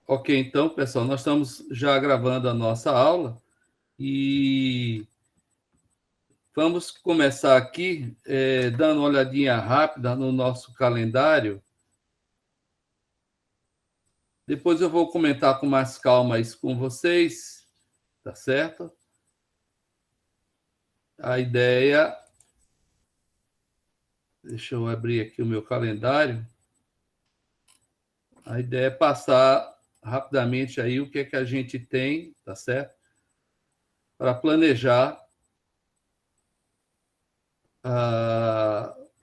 Ok, então, pessoal, nós estamos já gravando a nossa aula e vamos começar aqui dando uma olhadinha rápida no nosso calendário. Depois eu vou comentar com mais calma isso com vocês, tá certo? A ideia... Deixa eu abrir aqui o meu calendário. A ideia é passar rapidamente aí o que é que a gente tem, tá certo? Para planejar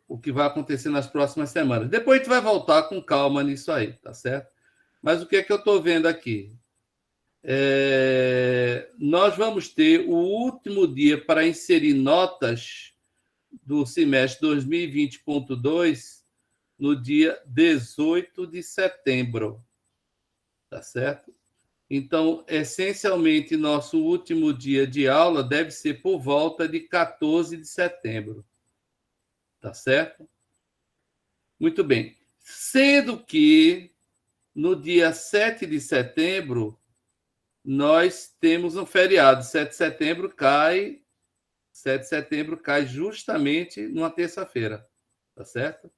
o que vai acontecer nas próximas semanas. Depois a gente vai voltar com calma nisso aí, tá certo? Mas o que é que eu estou vendo aqui? Nós vamos ter o último dia para inserir notas do semestre 2020.2 no dia 18 de setembro, tá certo? Então, essencialmente, nosso último dia de aula deve ser por volta de 14 de setembro, tá certo? Muito bem. Sendo que no dia 7 de setembro nós temos um feriado. 7 de setembro cai justamente numa terça-feira, tá certo?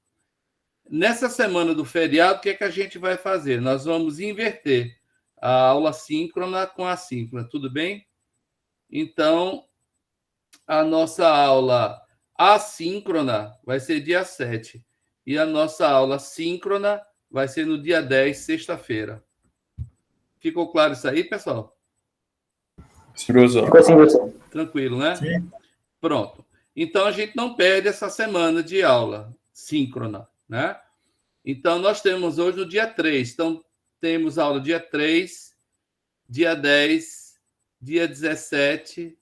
Nessa semana do feriado, o que é que a gente vai fazer? Nós vamos inverter a aula síncrona com a assíncrona, tudo bem? Então, a nossa aula assíncrona vai ser dia 7 e a nossa aula síncrona vai ser no dia 10, sexta-feira. Ficou claro isso aí, pessoal? Sim, professor. Ficou assim, professor. Tranquilo, né? Sim. Pronto. Então, a gente não perde essa semana de aula síncrona, né? Então, nós temos hoje no dia 3. Então, temos aula dia 3, dia 10, dia 17,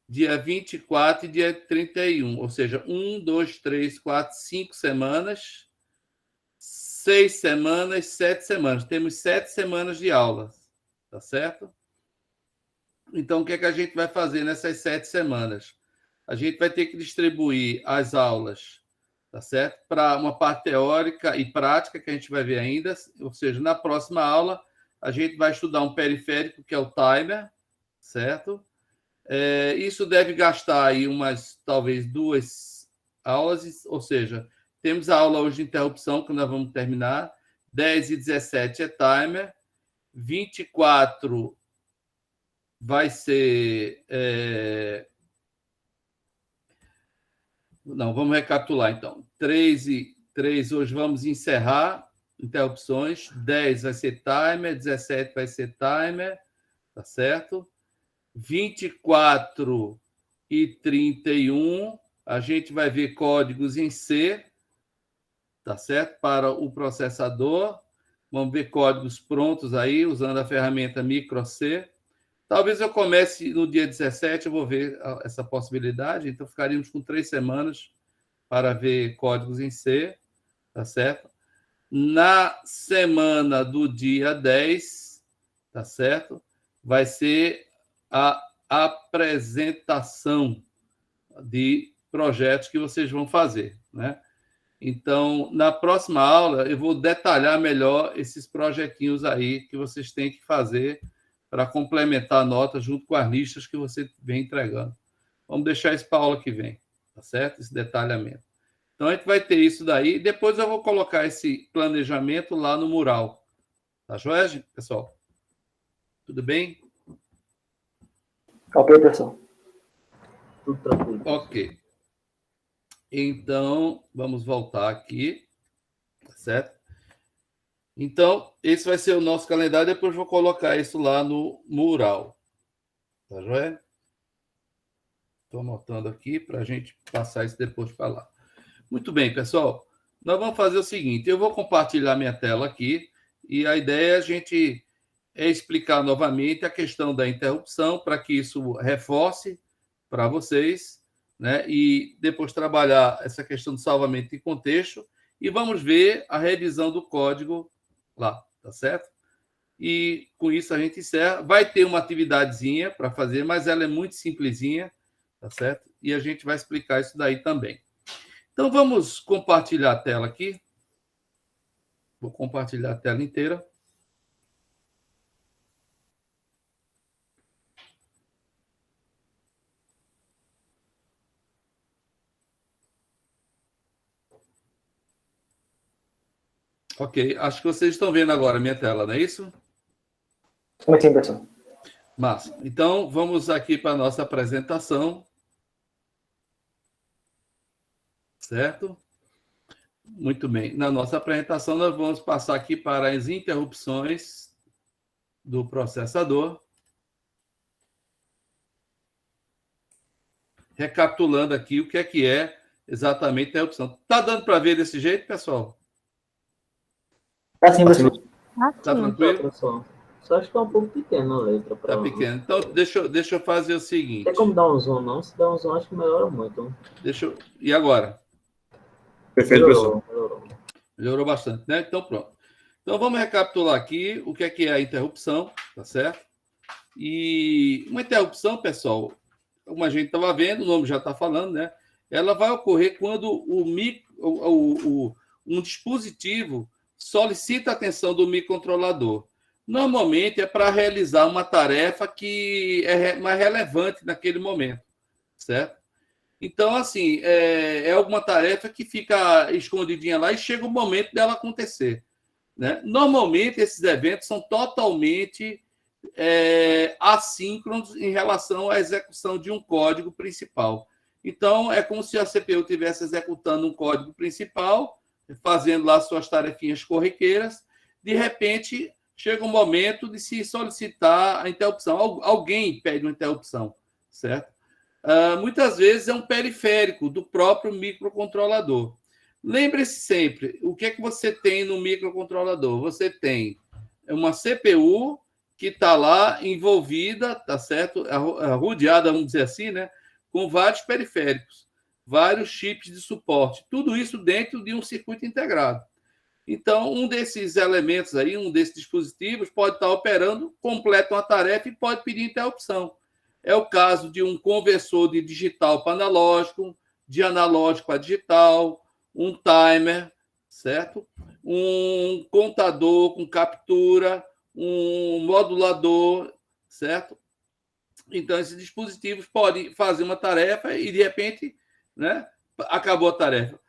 dia 24 e dia 31. Ou seja, 1, 2, 3, 4, 5 semanas, 6 semanas, 7 semanas. Temos 7 semanas de aulas, tá certo? Então, o que é que a gente vai fazer nessas 7 semanas? A gente vai ter que distribuir as aulas, tá certo? Para uma parte teórica e prática, que a gente vai ver ainda, ou seja, na próxima aula, a gente vai estudar um periférico, que é o timer, certo? Isso deve gastar aí talvez 2 aulas, ou seja, temos a aula hoje de interrupção, que nós vamos terminar, 10 e 17 é timer, 24 vai ser... Não, vamos recapitular, então. 3 hoje vamos encerrar interrupções, 10 vai ser timer, 17 vai ser timer, tá certo? 24 e 31, a gente vai ver códigos em C, tá certo? Para o processador. Vamos ver códigos prontos aí, usando a ferramenta MicroC. Talvez eu comece no dia 17, eu vou ver essa possibilidade, então ficaríamos com 3 semanas para ver códigos em C, tá certo? Na semana do dia 10, tá certo? Vai ser a apresentação de projetos que vocês vão fazer, né? Então, na próxima aula, eu vou detalhar melhor esses projetinhos aí que vocês têm que fazer para complementar a nota junto com as listas que você vem entregando. Vamos deixar isso para a aula que vem, tá certo? Esse detalhamento. Então, a gente vai ter isso daí. Depois eu vou colocar esse planejamento lá no mural. Tá joia, pessoal? Tudo bem? Ok, professor. Tudo tranquilo. Ok. Então, vamos voltar aqui, tá certo? Então, esse vai ser o nosso calendário. Depois vou colocar isso lá no mural. Tá joia? Estou anotando aqui para a gente passar isso depois para lá. Muito bem, pessoal. Nós vamos fazer o seguinte: eu vou compartilhar minha tela aqui e a ideia é a gente explicar novamente a questão da interrupção para que isso reforce para vocês, né? E depois trabalhar essa questão do salvamento de contexto e vamos ver a revisão do código lá, tá certo? E com isso a gente encerra. Vai ter uma atividadezinha para fazer, mas ela é muito simplesinha, tá certo? E a gente vai explicar isso daí também. Então, vamos compartilhar a tela aqui. Vou compartilhar a tela inteira. Ok, acho que vocês estão vendo agora a minha tela, não é isso? Sim, professor. Massa. Então, vamos aqui para a nossa apresentação. Certo? Muito bem. Na nossa apresentação, nós vamos passar aqui para as interrupções do processador. Recapitulando aqui o que é exatamente a interrupção. Está dando para ver desse jeito, pessoal? Tá sim, professor. Está tranquilo? Pessoal. Só acho que é um pouco pequeno a letra. Está pequeno. Então, deixa eu fazer o seguinte. Tem como dar um zoom, não? Se der um zoom, acho que melhora muito. E agora? Perfeito, professor. Melhorou bastante, né? Então, pronto. Então, vamos recapitular aqui o que é a interrupção, tá certo? E uma interrupção, pessoal, como a gente estava vendo, o nome já está falando, né? Ela vai ocorrer quando um dispositivo solicita a atenção do microcontrolador. Normalmente é para realizar uma tarefa que é mais relevante naquele momento, certo? Então, assim, é alguma tarefa que fica escondidinha lá e chega o momento dela acontecer, né? Normalmente, esses eventos são totalmente assíncronos em relação à execução de um código principal. Então, é como se a CPU estivesse executando um código principal, fazendo lá suas tarefinhas corriqueiras, de repente, chega um momento de se solicitar a interrupção. Alguém pede uma interrupção, certo? Muitas vezes é um periférico do próprio microcontrolador. Lembre-se sempre, o que é que você tem no microcontrolador? Você tem uma CPU que está lá envolvida, tá certo? Rodeada, vamos dizer assim, né? Com vários periféricos, vários chips de suporte, tudo isso dentro de um circuito integrado. Então, um desses elementos aí, um desses dispositivos, pode estar operando, completa uma tarefa e pode pedir interrupção. É o caso de um conversor de digital para analógico, de analógico para digital, um timer, certo? Um contador com captura, um modulador, certo? Então, esses dispositivos podem fazer uma tarefa e, de repente, né, acabou a tarefa.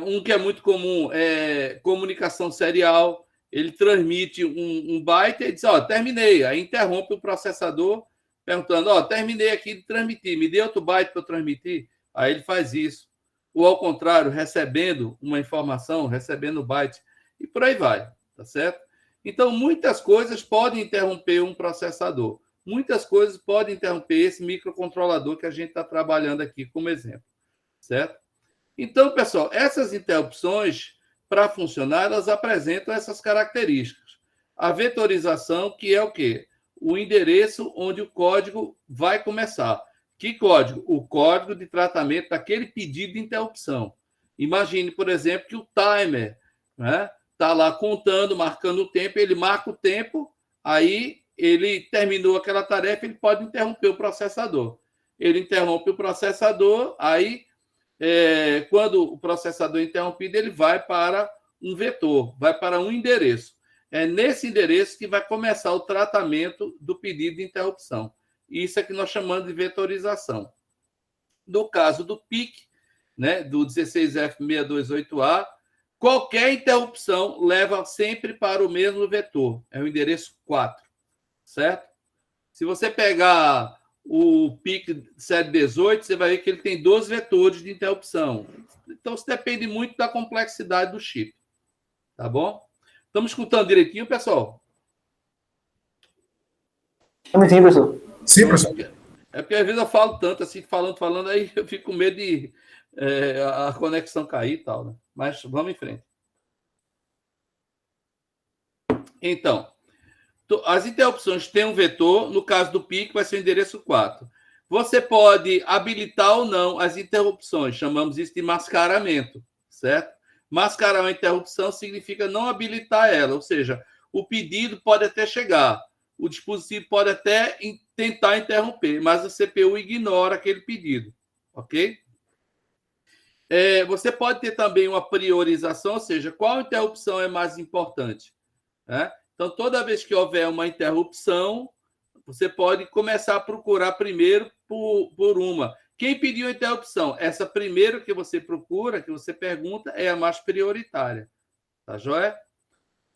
Um que é muito comum é comunicação serial. Ele transmite um byte e diz, terminei. Aí interrompe o processador perguntando, terminei aqui de transmitir, me dê outro byte para eu transmitir. Aí ele faz isso. Ou, ao contrário, recebendo uma informação, recebendo byte, e por aí vai, tá certo? Então, muitas coisas podem interromper um processador. Muitas coisas podem interromper esse microcontrolador que a gente está trabalhando aqui como exemplo, certo? Então, pessoal, essas interrupções, para funcionar, elas apresentam essas características. A vetorização, que é o quê? O endereço onde o código vai começar. Que código? O código de tratamento daquele pedido de interrupção. Imagine, por exemplo, que o timer está lá contando, marcando o tempo, ele marca o tempo, aí ele terminou aquela tarefa, ele pode interromper o processador. Ele interrompe o processador, aí quando o processador é interrompido, ele vai para um vetor, vai para um endereço. É nesse endereço que vai começar o tratamento do pedido de interrupção. Isso é que nós chamamos de vetorização. No caso do PIC, né, do 16F628A, qualquer interrupção leva sempre para o mesmo vetor, é o endereço 4, certo? Se você pegar o PIC 718, você vai ver que ele tem 12 vetores de interrupção. Então, isso depende muito da complexidade do chip. Tá bom? Estamos escutando direitinho, pessoal? Sim, professor. Sim, professor. É porque às vezes eu falo tanto, assim, falando, aí eu fico com medo de a conexão cair e tal, né? Mas vamos em frente. Então, as interrupções têm um vetor, no caso do PIC vai ser o endereço 4. Você pode habilitar ou não as interrupções, chamamos isso de mascaramento, certo? Mascarar uma interrupção significa não habilitar ela, ou seja, o pedido pode até chegar, o dispositivo pode até tentar interromper, mas a CPU ignora aquele pedido, ok? Você pode ter também uma priorização, ou seja, qual interrupção é mais importante, né? Então, toda vez que houver uma interrupção, você pode começar a procurar primeiro por uma. Quem pediu a interrupção? Essa primeira que você procura, que você pergunta, é a mais prioritária. Tá joia?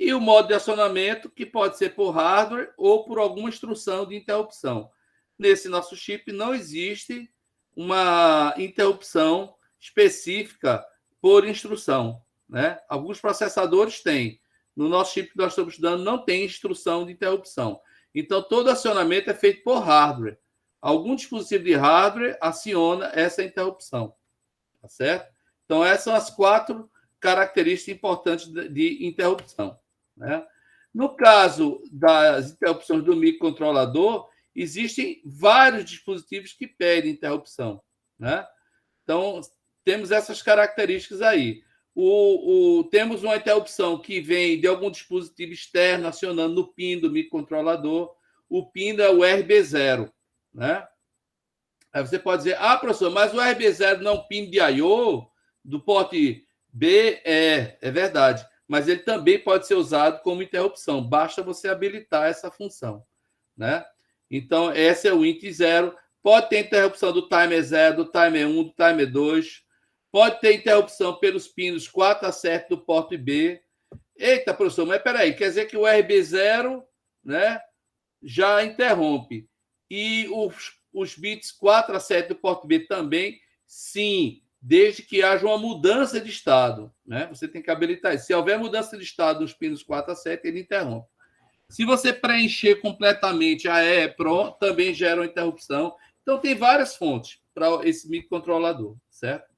E o modo de acionamento, que pode ser por hardware ou por alguma instrução de interrupção. Nesse nosso chip não existe uma interrupção específica por instrução, né? Alguns processadores têm. No nosso chip que nós estamos estudando não tem instrução de interrupção. Então, todo acionamento é feito por hardware. Algum dispositivo de hardware aciona essa interrupção. Tá certo? Então, essas são as 4 características importantes de interrupção, né? No caso das interrupções do microcontrolador, existem vários dispositivos que pedem interrupção, né? Então, temos essas características aí. Temos uma interrupção que vem de algum dispositivo externo acionando no PIN do microcontrolador. O PIN é o RB0, né? Aí você pode dizer, professor, mas o RB0 não é um PIN de I/O do porte B? É verdade. Mas ele também pode ser usado como interrupção. Basta você habilitar essa função, né? Então, esse é o INT 0. Pode ter interrupção do timer 0, do timer 1, do timer 2. Pode ter interrupção pelos pinos 4 a 7 do porte B. Eita, professor, mas peraí, quer dizer que o RB0, né, já interrompe. E os bits 4 a 7 do porte B também? Sim, desde que haja uma mudança de estado, né? Você tem que habilitar isso. Se houver mudança de estado nos pinos 4 a 7, ele interrompe. Se você preencher completamente a EEPROM, também gera uma interrupção. Então, tem várias fontes para esse microcontrolador, certo?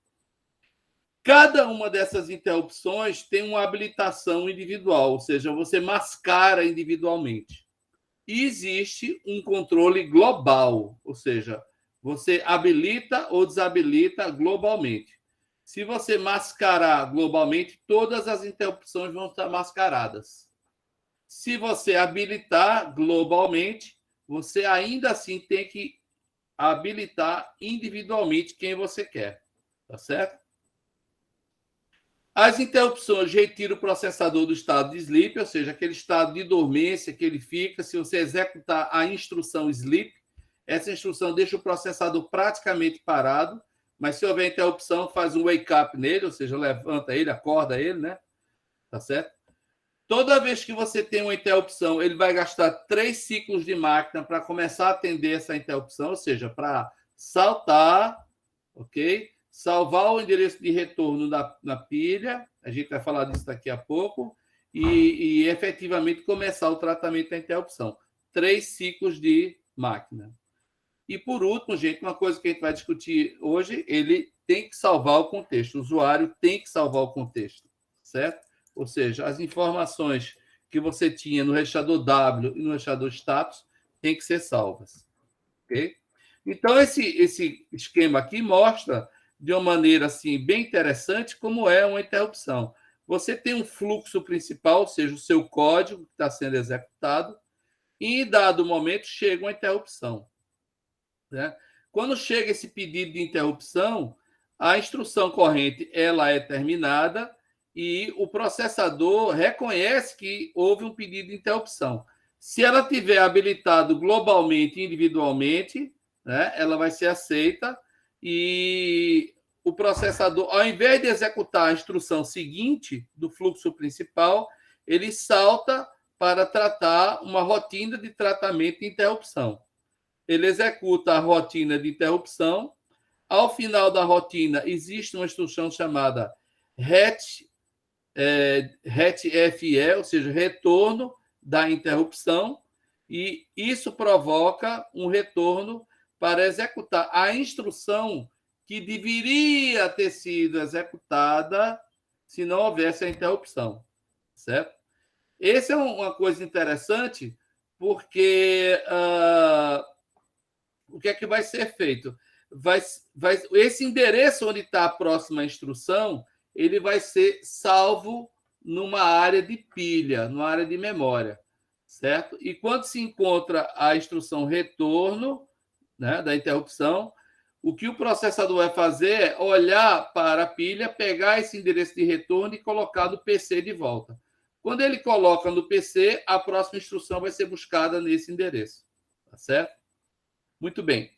Cada uma dessas interrupções tem uma habilitação individual, ou seja, você mascara individualmente. E existe um controle global, ou seja, você habilita ou desabilita globalmente. Se você mascarar globalmente, todas as interrupções vão estar mascaradas. Se você habilitar globalmente, você ainda assim tem que habilitar individualmente quem você quer. Tá certo? As interrupções retiram o processador do estado de sleep, ou seja, aquele estado de dormência que ele fica. Se você executar a instrução sleep, essa instrução deixa o processador praticamente parado, mas se houver interrupção, faz um wake up nele, ou seja, levanta ele, acorda ele, né? Tá certo? Toda vez que você tem uma interrupção, ele vai gastar 3 ciclos de máquina para começar a atender essa interrupção, ou seja, para saltar, ok? Salvar o endereço de retorno na pilha, a gente vai falar disso daqui a pouco, e efetivamente começar o tratamento da interrupção. 3 ciclos de máquina. E, por último, gente, uma coisa que a gente vai discutir hoje, ele tem que salvar o contexto, o usuário tem que salvar o contexto, certo? Ou seja, as informações que você tinha no registrador W e no registrador status têm que ser salvas, ok? Então, esse esquema aqui mostra de uma maneira assim bem interessante como é uma interrupção. Você tem um fluxo principal, ou seja, o seu código que está sendo executado, e em dado momento chega uma interrupção, né? Quando chega esse pedido de interrupção, a instrução corrente ela é terminada e o processador reconhece que houve um pedido de interrupção. Se ela tiver habilitado globalmente e individualmente, né, ela vai ser aceita e o processador, ao invés de executar a instrução seguinte do fluxo principal, ele salta para tratar uma rotina de tratamento de interrupção. Ele executa a rotina de interrupção. Ao final da rotina, existe uma instrução chamada RETFE, ou seja, retorno da interrupção, e isso provoca um retorno para executar a instrução que deveria ter sido executada se não houvesse a interrupção, certo? Essa é uma coisa interessante, porque o que é que vai ser feito? Esse endereço onde está a próxima instrução, ele vai ser salvo numa área de pilha, numa área de memória, certo? E quando se encontra a instrução retorno, né, da interrupção, o que o processador vai fazer é olhar para a pilha, pegar esse endereço de retorno e colocar no PC de volta. Quando ele coloca no PC, a próxima instrução vai ser buscada nesse endereço, tá certo? Muito bem.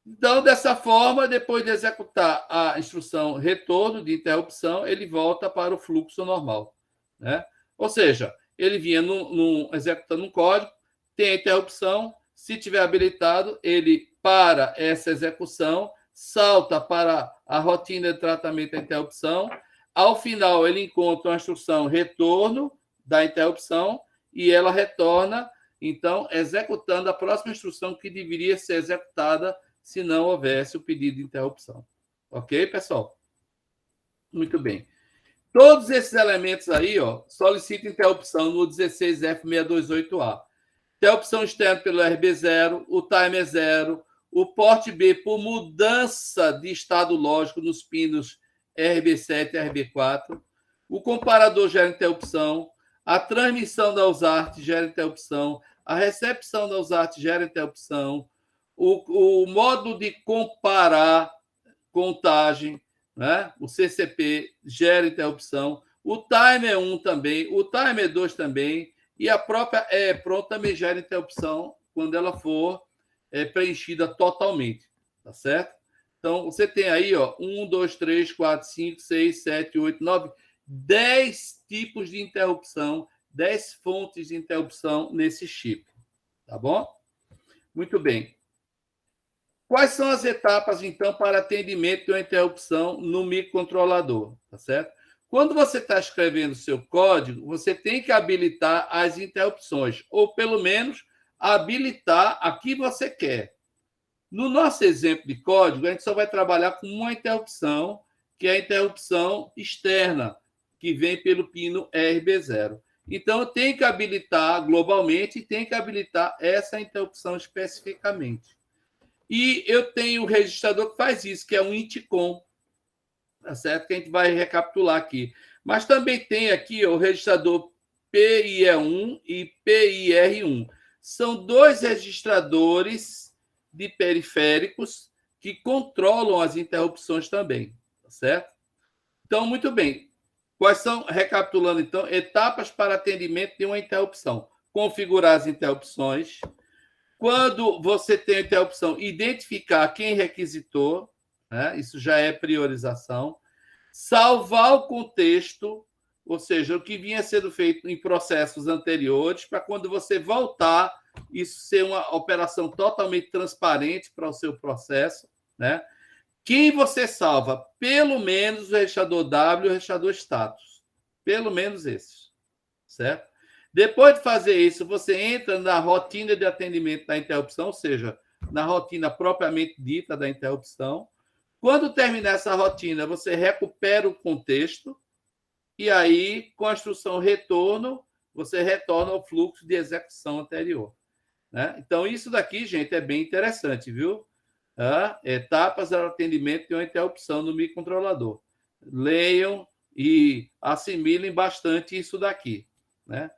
Então, dessa forma, depois de executar a instrução retorno de interrupção, ele volta para o fluxo normal, né? Ou seja, ele vinha executando um código, tem a interrupção, se tiver habilitado, ele para essa execução, salta para a rotina de tratamento da interrupção, ao final ele encontra uma instrução retorno da interrupção e ela retorna, então, executando a próxima instrução que deveria ser executada se não houvesse o pedido de interrupção. Ok, pessoal? Muito bem. Todos esses elementos aí, ó, solicitam interrupção no 16F628A. Interrupção externa pelo RB0, o timer 0, o porte B por mudança de estado lógico nos pinos RB7 e RB4, o comparador gera interrupção, a transmissão da USART gera interrupção, a recepção da USART gera interrupção, o modo de comparar contagem, né? O CCP gera interrupção, o timer 1 também, o timer 2 também, e a própria EEPROM também gera interrupção quando ela for preenchida totalmente, tá certo? Então, você tem aí, ó, 1, 2, 3, 4, 5, 6, 7, 8, 9, 10 tipos de interrupção, 10 fontes de interrupção nesse chip, tá bom? Muito bem. Quais são as etapas, então, para atendimento de uma interrupção no microcontrolador, tá certo? Quando você está escrevendo o seu código, você tem que habilitar as interrupções, ou pelo menos habilitar a que você quer. No nosso exemplo de código, a gente só vai trabalhar com uma interrupção, que é a interrupção externa, que vem pelo pino RB0. Então, eu tenho que habilitar globalmente e tenho que habilitar essa interrupção especificamente. E eu tenho um registrador que faz isso, que é um INTCOM, tá certo? Que a gente vai recapitular aqui. Mas também tem aqui o registrador PIE1 e PIR1. São dois registradores de periféricos que controlam as interrupções também, tá certo? Então, muito bem. Quais são, recapitulando então, etapas para atendimento de uma interrupção? Configurar as interrupções. Quando você tem a interrupção, identificar quem requisitou, né? Isso já é priorização. Salvar o contexto, ou seja, o que vinha sendo feito em processos anteriores, para quando você voltar, isso ser uma operação totalmente transparente para o seu processo, né? Quem você salva? Pelo menos o registrador W e o registrador status. Pelo menos esses, certo? Depois de fazer isso, você entra na rotina de atendimento da interrupção, ou seja, na rotina propriamente dita da interrupção. Quando terminar essa rotina, você recupera o contexto e aí, com a instrução retorno, você retorna ao fluxo de execução anterior, né? Então, isso daqui, gente, é bem interessante, viu? Etapas do atendimento de uma interrupção no microcontrolador. Leiam e assimilem bastante isso daqui, né?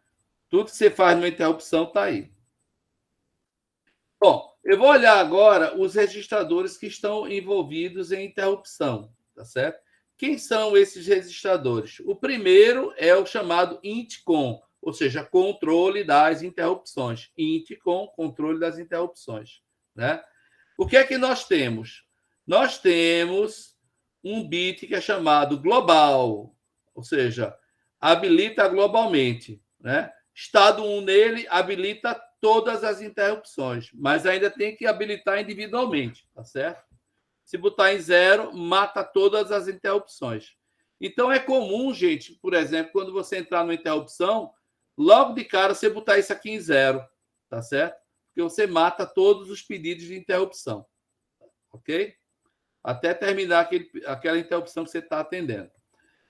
Tudo que você faz numa interrupção está aí. Bom, eu vou olhar agora os registradores que estão envolvidos em interrupção, tá certo? Quem são esses registradores? O primeiro é o chamado INTCOM, ou seja, controle das interrupções. INTCOM, controle das interrupções, né? O que é que nós temos? Nós temos um bit que é chamado global, ou seja, habilita globalmente, né? Estado 1 nele habilita todas as interrupções, mas ainda tem que habilitar individualmente, tá certo? Se botar em 0, mata todas as interrupções. Então, é comum, gente, por exemplo, quando você entrar numa interrupção, logo de cara você botar isso aqui em 0, tá certo? Porque você mata todos os pedidos de interrupção, ok? Até terminar aquela interrupção que você está atendendo.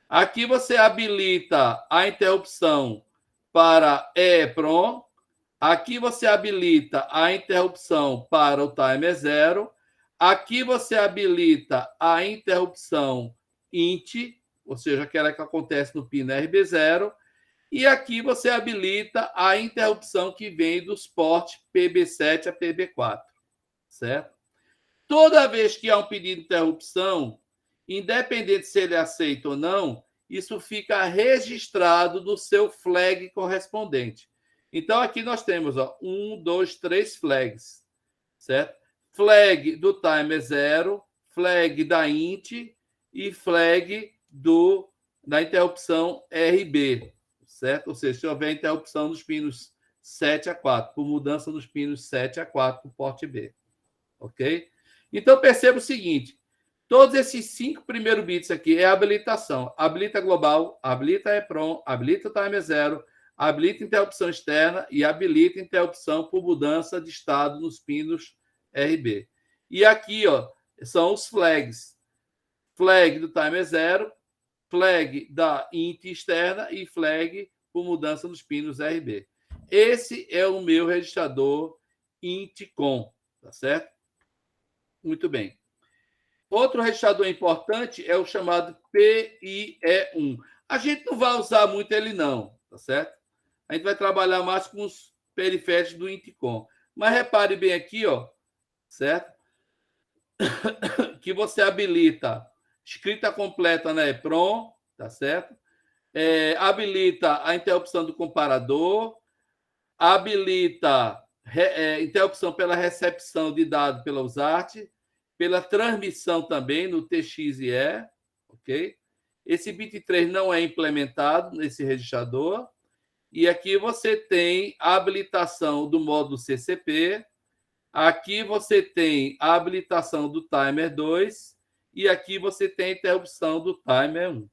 Aqui você habilita a interrupção para EEPROM. Aqui você habilita a interrupção para o timer 0. Aqui você habilita a interrupção INT, ou seja, aquela que acontece no pino RB0. E aqui você habilita a interrupção que vem dos ports PB7 a PB4, certo? Toda vez que há um pedido de interrupção, independente se ele aceita ou não, isso fica registrado no seu flag correspondente. Então, aqui nós temos 1, 2, 3 flags, certo? Flag do timer 0, flag da int e flag da interrupção RB, certo? Ou seja, se houver interrupção nos pinos 7 a 4, por mudança nos pinos 7 a 4 para o porte B, ok? Então, perceba o seguinte, todos esses 5 primeiros bits aqui é habilitação. Habilita global, habilita EPROM, habilita timer 0, habilita interrupção externa e habilita interrupção por mudança de estado nos pinos RB. E aqui, ó, são os flags. Flag do timer 0, flag da int externa e flag por mudança nos pinos RB. Esse é o meu registrador INT-COM, tá certo? Muito bem. Outro registrador importante é o chamado PIE1. A gente não vai usar muito ele não, tá certo? A gente vai trabalhar mais com os periféricos do INT-COM. Mas repare bem aqui, ó, certo? Que você habilita escrita completa na EPROM, tá certo? Habilita a interrupção do comparador, habilita interrupção pela recepção de dados pela USART, pela transmissão também no TXIE, ok? Esse bit 3 não é implementado nesse registrador. E aqui você tem a habilitação do módulo CCP, aqui você tem a habilitação do timer 2 e aqui você tem a interrupção do timer 1,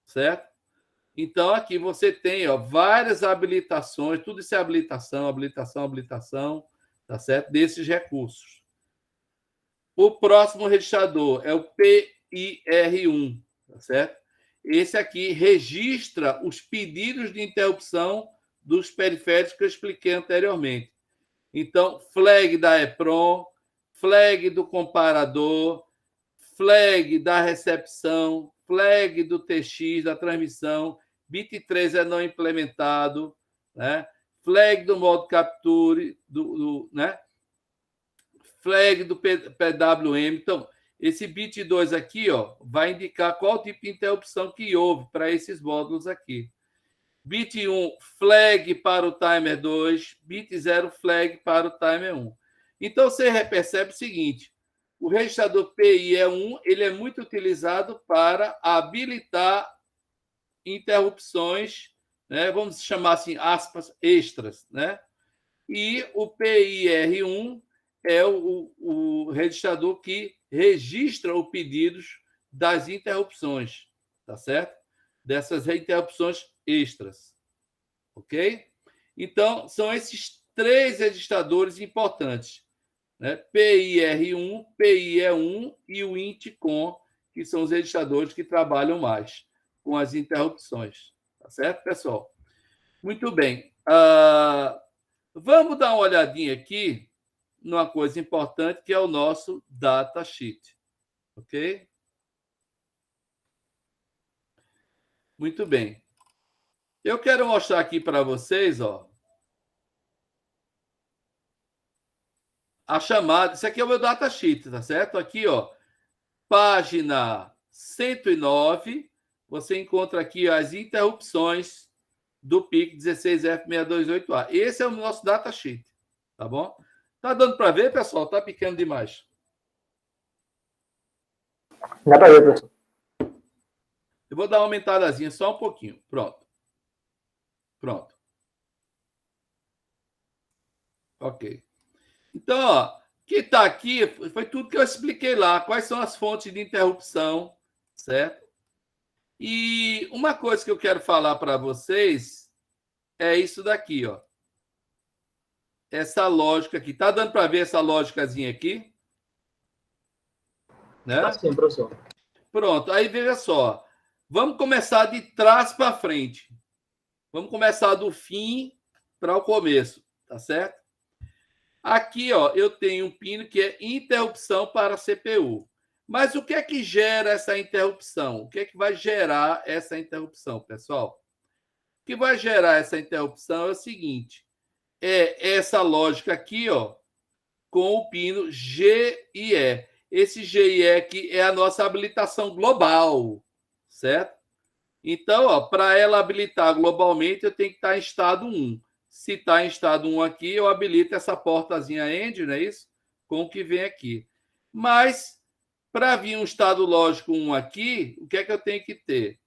certo? Então, aqui você tem, ó, várias habilitações, tudo isso é habilitação, habilitação, habilitação, tá certo? Desses recursos. O próximo registrador é o PIR1, tá certo? Esse aqui registra os pedidos de interrupção dos periféricos que eu expliquei anteriormente. Então, flag da EPROM, flag do comparador, flag da recepção, flag do TX, da transmissão, bit 3 é não implementado, né? Flag do modo capture, né? Flag do PWM. Então, esse bit 2 aqui, ó, vai indicar qual tipo de interrupção que houve para esses módulos aqui. Bit 1, flag para o timer 2, bit 0, flag para o timer 1. Então, você percebe o seguinte, o registrador PIE1 ele é muito utilizado para habilitar interrupções, né, vamos chamar assim, aspas, extras, né? E o PIR1 é o registrador que registra os pedidos das interrupções, tá certo? Dessas interrupções extras, ok? Então, são esses 3 registradores importantes, né? PIR1, PIE1 e o INT-COM, que são os registradores que trabalham mais com as interrupções, tá certo, pessoal? Muito bem. Vamos dar uma olhadinha aqui numa coisa importante, que é o nosso datasheet. Ok? Muito bem. Eu quero mostrar aqui para vocês, ó, a chamada. Isso aqui é o meu datasheet, tá certo? Aqui, ó, página 109, você encontra aqui as interrupções do PIC 16F628A. Esse é o nosso datasheet, tá bom? Tá dando para ver, pessoal? Tá pequeno demais. Dá para ver, professor. Eu vou dar uma aumentadazinha só um pouquinho. Pronto. Pronto. Ok. Então, ó, que está aqui foi tudo que eu expliquei lá. Quais são as fontes de interrupção, certo? E uma coisa que eu quero falar para vocês é isso daqui, ó. Essa lógica aqui. Tá dando para ver essa lógicazinha aqui? Né? Tá sim, professor. Pronto. Aí, veja só. Vamos começar de trás para frente. Vamos começar do fim para o começo, tá certo? Aqui, ó, eu tenho um pino que é interrupção para a CPU. Mas o que é que gera essa interrupção? O que é que vai gerar essa interrupção, pessoal? O que vai gerar essa interrupção é o seguinte: é essa lógica aqui, ó, com o pino GIE. Esse GIE aqui é a nossa habilitação global, certo? Então, para ela habilitar globalmente, eu tenho que estar em estado 1. Se está em estado 1 aqui, eu habilito essa portazinha end, não é isso? Com o que vem aqui. Mas, para vir um estado lógico 1 aqui, o que é que eu tenho que ter?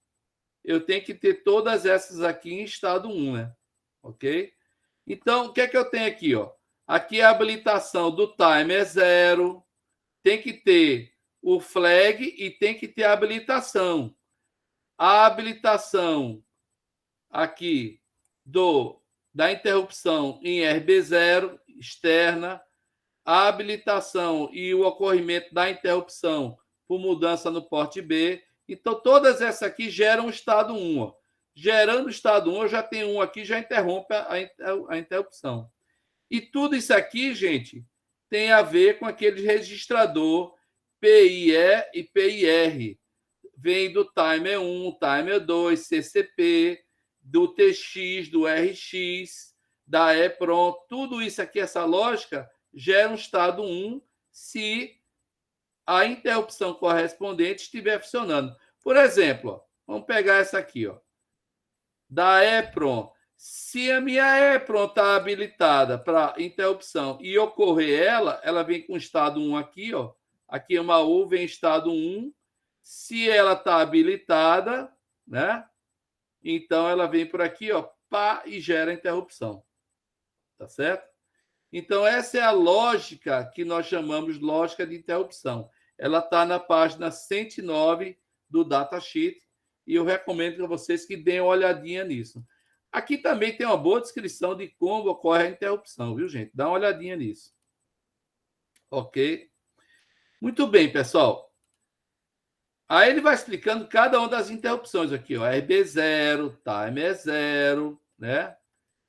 eu tenho que ter todas essas aqui em estado 1, né? Ok? Então, o que é que eu tenho aqui? Ó? Aqui a habilitação do time é 0, tem que ter o flag e tem que ter a habilitação. A habilitação aqui da interrupção em RB0 externa, a habilitação e o ocorrimento da interrupção por mudança no porte B. Então, todas essas aqui geram o estado 1. Ó. Gerando o estado 1, eu já tenho um aqui, já interrompe a interrupção. E tudo isso aqui, gente, tem a ver com aquele registrador PIE e PIR. Vem do timer 1, timer 2, CCP, do TX, do RX, da EPROM. Tudo isso aqui, essa lógica, gera um estado 1 se a interrupção correspondente estiver funcionando. Por exemplo, ó, vamos pegar essa aqui, ó, da EPROM. Se a minha EPROM está habilitada para interrupção e ocorrer ela vem com estado 1 aqui, ó. Aqui é uma U, vem estado 1. Se ela está habilitada, né? Então ela vem por aqui, ó, pá, e gera interrupção. Tá certo? Então, essa é a lógica que nós chamamos de lógica de interrupção. Ela está na página 109 do datasheet e eu recomendo a vocês que deem uma olhadinha nisso. Aqui também tem uma boa descrição de como ocorre a interrupção, viu, gente? Dá uma olhadinha nisso. Ok? Muito bem, pessoal. Aí ele vai explicando cada uma das interrupções aqui, ó. RB0, timer 0, né?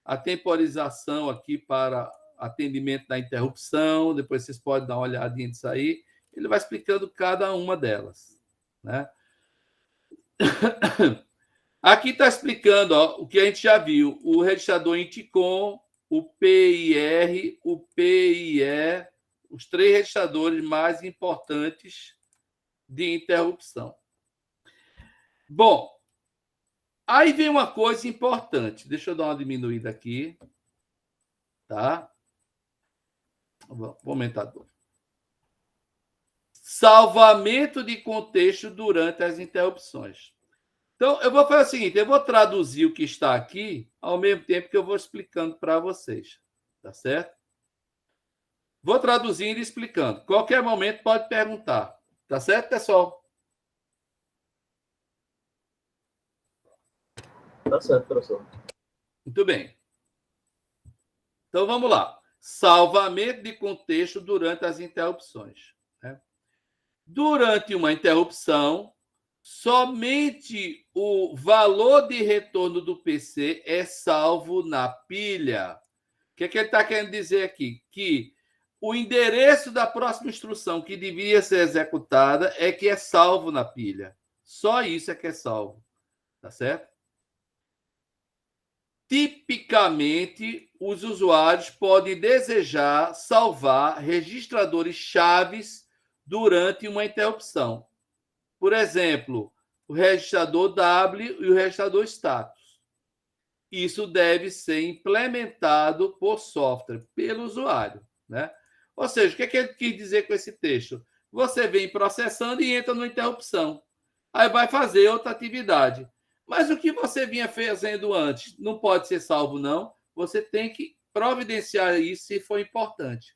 A temporização aqui para atendimento da interrupção, depois vocês podem dar uma olhadinha nisso aí. Ele vai explicando cada uma delas, né? Aqui está explicando, ó, o que a gente já viu, o registrador Inticom, o PIR, o PIE, os 3 registradores mais importantes de interrupção. Bom, aí vem uma coisa importante. Deixa eu dar uma diminuída aqui. Tá? Vou aumentar a dor. Salvamento de contexto durante as interrupções. Então, eu vou fazer o seguinte, eu vou traduzir o que está aqui ao mesmo tempo que eu vou explicando para vocês. Tá certo? Vou traduzindo e explicando. Qualquer momento pode perguntar. Tá certo, pessoal? Tá certo, professor. Muito bem. Então, vamos lá. Salvamento de contexto durante as interrupções. Né? Durante uma interrupção, somente o valor de retorno do PC é salvo na pilha. O que é que ele está querendo dizer aqui? Que o endereço da próxima instrução que deveria ser executada é que é salvo na pilha. Só isso é que é salvo. Tá certo? Tipicamente, os usuários podem desejar salvar registradores chaves durante uma interrupção. Por exemplo, o registrador W e o registrador status. Isso deve ser implementado por software, pelo usuário. Né? Ou seja, o que ele quis dizer com esse texto? Você vem processando e entra numa interrupção. Aí vai fazer outra atividade. Mas o que você vinha fazendo antes não pode ser salvo, não. Você tem que providenciar isso se for importante.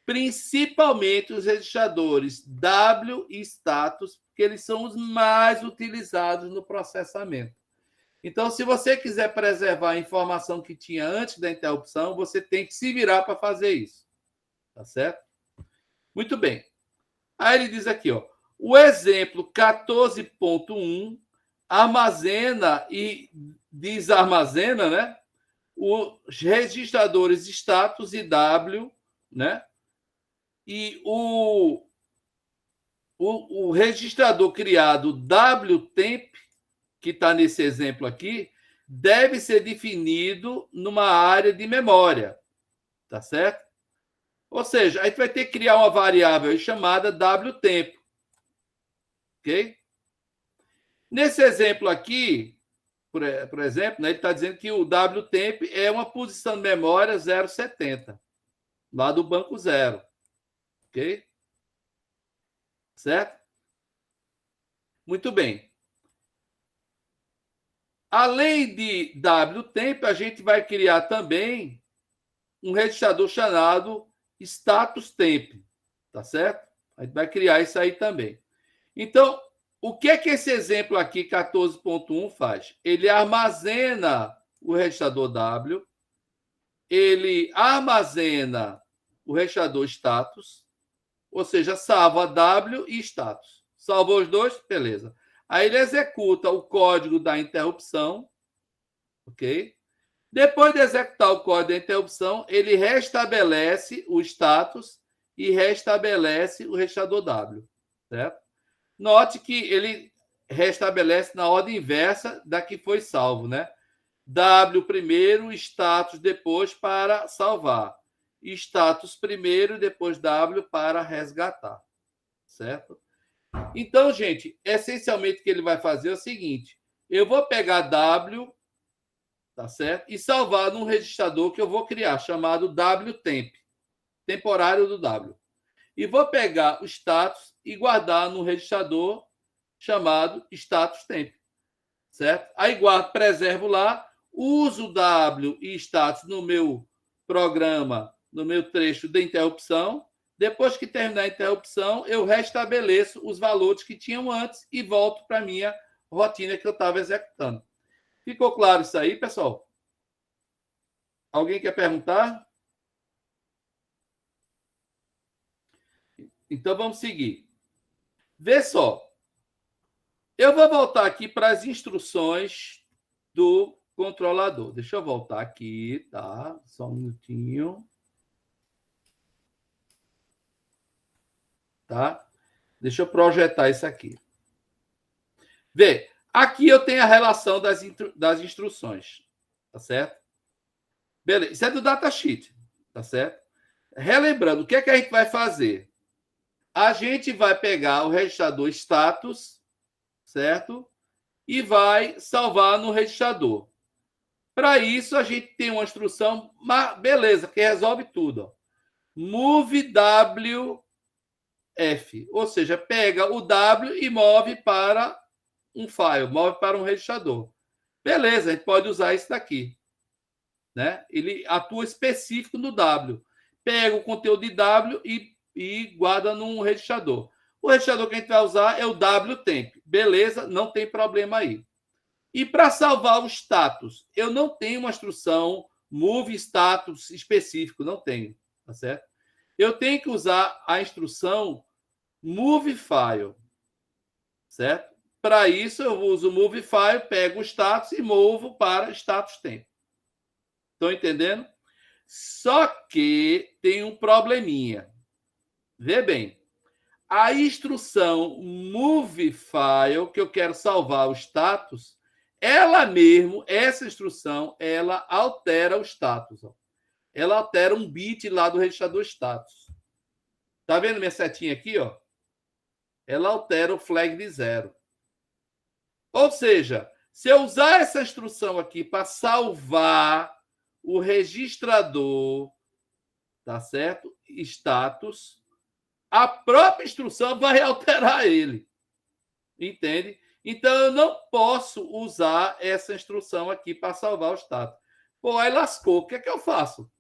Principalmente os registradores W e status, porque eles são os mais utilizados no processamento. Então, se você quiser preservar a informação que tinha antes da interrupção, você tem que se virar para fazer isso. Tá certo? Muito bem. Aí ele diz aqui, ó, o exemplo 14.1 armazena e desarmazena, né, os registradores status e W, né, e o registrador criado WTemp, que está nesse exemplo aqui, deve ser definido numa área de memória, tá certo? Ou seja, a gente vai ter que criar uma variável chamada WTempo, ok? Nesse exemplo aqui, por exemplo, né, ele está dizendo que o WTemp é uma posição de memória 070, lá do banco 0, ok? Certo? Muito bem. Além de wtemp, a gente vai criar também um registrador chamado status temp, tá certo? A gente vai criar isso aí também. Então, o que é que esse exemplo aqui, 14.1, faz? Ele armazena o registrador W, ele armazena o registrador status, ou seja, salva W e status. Salvou os dois? Beleza. Aí ele executa o código da interrupção, ok? Depois de executar o código da interrupção, ele restabelece o status e restabelece o registrador W, certo? Note que ele restabelece na ordem inversa da que foi salvo, né? W primeiro, status depois para salvar. Status primeiro, depois W para resgatar, certo? Então, gente, essencialmente o que ele vai fazer é o seguinte: eu vou pegar W, tá certo? E salvar num registrador que eu vou criar, chamado wtemp, temporário do W. E vou pegar o status e guardar num registrador chamado status temp, certo? Aí guardo, preservo lá, uso W e status no meu programa, no meu trecho de interrupção. Depois que terminar a interrupção, eu restabeleço os valores que tinham antes e volto para a minha rotina que eu estava executando. Ficou claro isso aí, pessoal? Alguém quer perguntar? Então vamos seguir. Vê só. Eu vou voltar aqui para as instruções do controlador. Deixa eu voltar aqui, tá? Só um minutinho. Tá? Deixa eu projetar isso aqui. Vê, aqui eu tenho a relação das instruções, tá certo? Beleza, isso é do datasheet, tá certo? Relembrando, o que é que a gente vai fazer? A gente vai pegar o registrador status, certo? E vai salvar no registrador. Para isso, a gente tem uma instrução, beleza, que resolve tudo. Ó. Move WF, ou seja, pega o W e move para um file, move para um registrador. Beleza, a gente pode usar isso daqui. Né? Ele atua específico no W. Pega o conteúdo de W e guarda num registrador. O registrador que a gente vai usar é o wtemp. Beleza, não tem problema aí. E para salvar o status, eu não tenho uma instrução move status específico, não tenho, tá certo? Eu tenho que usar a instrução move file, certo? Para isso, eu uso o move file, pego o status e movo para status temp. Estão entendendo? Só que tem um probleminha. Vê bem. A instrução move file, que eu quero salvar o status, ela mesmo, essa instrução, ela altera o status. Ó. Ela altera um bit lá do registrador status. Tá vendo minha setinha aqui? Ó? Ela altera o flag de 0. Ou seja, se eu usar essa instrução aqui para salvar o registrador, tá certo? Status, a própria instrução vai alterar ele. Entende? Então, eu não posso usar essa instrução aqui para salvar o status. Pô, aí lascou. O que é que eu faço?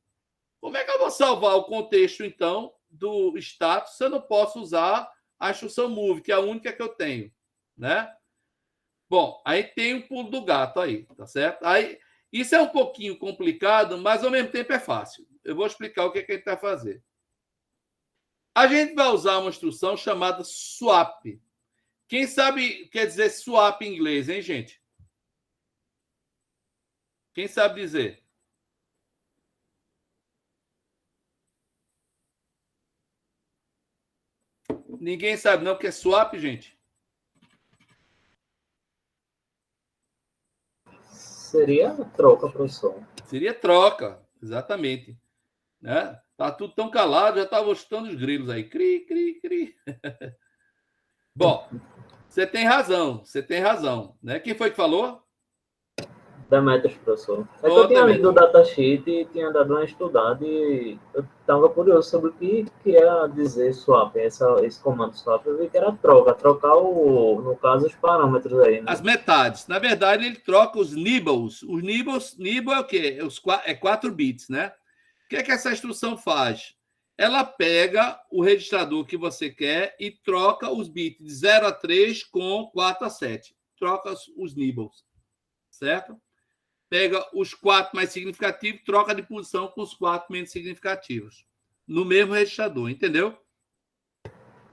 Como é que eu vou salvar o contexto, então, do status se eu não posso usar a instrução move, que é a única que eu tenho, né? Bom, aí tem um pulo do gato aí, tá certo? Aí, isso é um pouquinho complicado, mas ao mesmo tempo é fácil. Eu vou explicar o que é que a gente vai fazer. A gente vai usar uma instrução chamada swap. Quem sabe quer dizer swap em inglês, hein, gente? Quem sabe dizer? Ninguém sabe não o que é swap, gente? Seria troca, professor. Seria troca, exatamente. Né? Tá tudo tão calado, já estava escutando os grilos aí. Cri, cri, cri. Bom, você tem razão, você tem razão. Né? Quem foi que falou? Demetrius, professor. É que Ô, eu tinha lido o Demetrios. datasheet e tinha dado uma estudada e eu estava curioso sobre o que queria dizer swap, esse comando swap. Eu vi que era trocar, no caso, os parâmetros aí, As né? metades. Na verdade, ele troca os nibbles. Os nibbles, nibble é o quê? É 4 bits, né? O que é que essa instrução faz? Ela pega o registrador que você quer e troca os bits de 0 a 3 com 4 a 7. Troca os nibbles, certo? Pega os 4 mais significativos, troca de posição com os 4 menos significativos. No mesmo registrador, entendeu?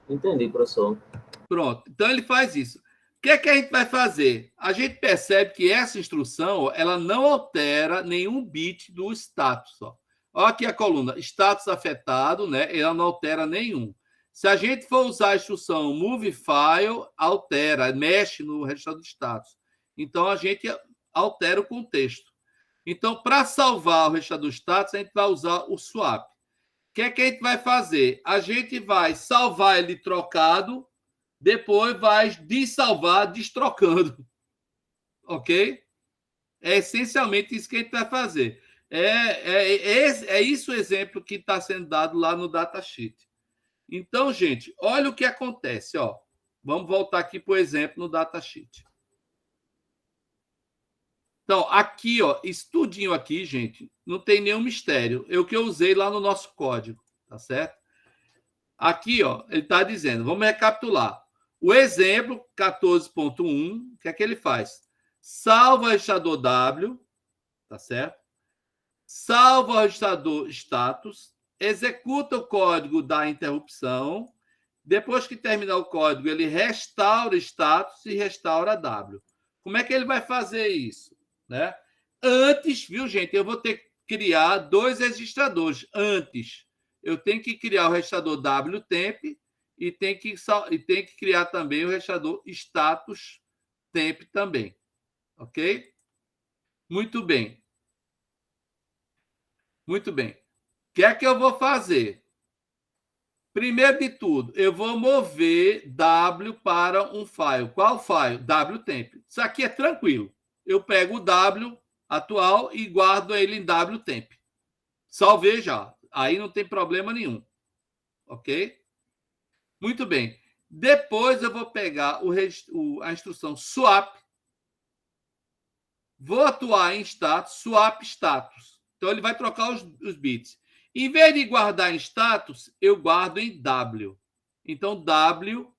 Entendi, professor. Pronto. Então ele faz isso. O que é que a gente vai fazer? A gente percebe que essa instrução ela não altera nenhum bit do status. Ó. Olha aqui a coluna, status afetado, né? Ela não altera nenhum. Se a gente for usar a instrução move file, altera, mexe no registro de status. Então a gente altera o contexto. Então, para salvar o registro do status, a gente vai usar o swap. O que é que a gente vai fazer? A gente vai salvar ele trocado, depois vai desalvar destrocando. Ok? É essencialmente isso que a gente vai fazer. É isso o exemplo que está sendo dado lá no datasheet. Então, gente, olha o que acontece. Ó. Vamos voltar aqui para o exemplo no datasheet. Então, aqui, ó, estudinho aqui, gente, não tem nenhum mistério. É o que eu usei lá no nosso código, tá certo? Aqui, ó, ele está dizendo, vamos recapitular. O exemplo 14.1, o que é que ele faz? Salva o registrador W, tá certo? Salva o registrador status, executa o código da interrupção. Depois que terminar o código, ele restaura status e restaura W. Como é que ele vai fazer isso? Né? Antes, viu, gente? Eu vou ter que criar 2 registradores. Antes, eu tenho que criar o registrador WTemp e tem que criar também o registrador status temp também. Ok? Muito bem. Muito bem. O que é que eu vou fazer? Primeiro de tudo, eu vou mover W para um file. Qual file? WTemp. Isso aqui é tranquilo. Eu pego o W atual e guardo ele em WTemp. Salvei já. Aí não tem problema nenhum. Ok? Muito bem. Depois eu vou pegar a instrução swap. Vou atuar em status, swap status. Então ele vai trocar os bits. Em vez de guardar em status, eu guardo em W. Então W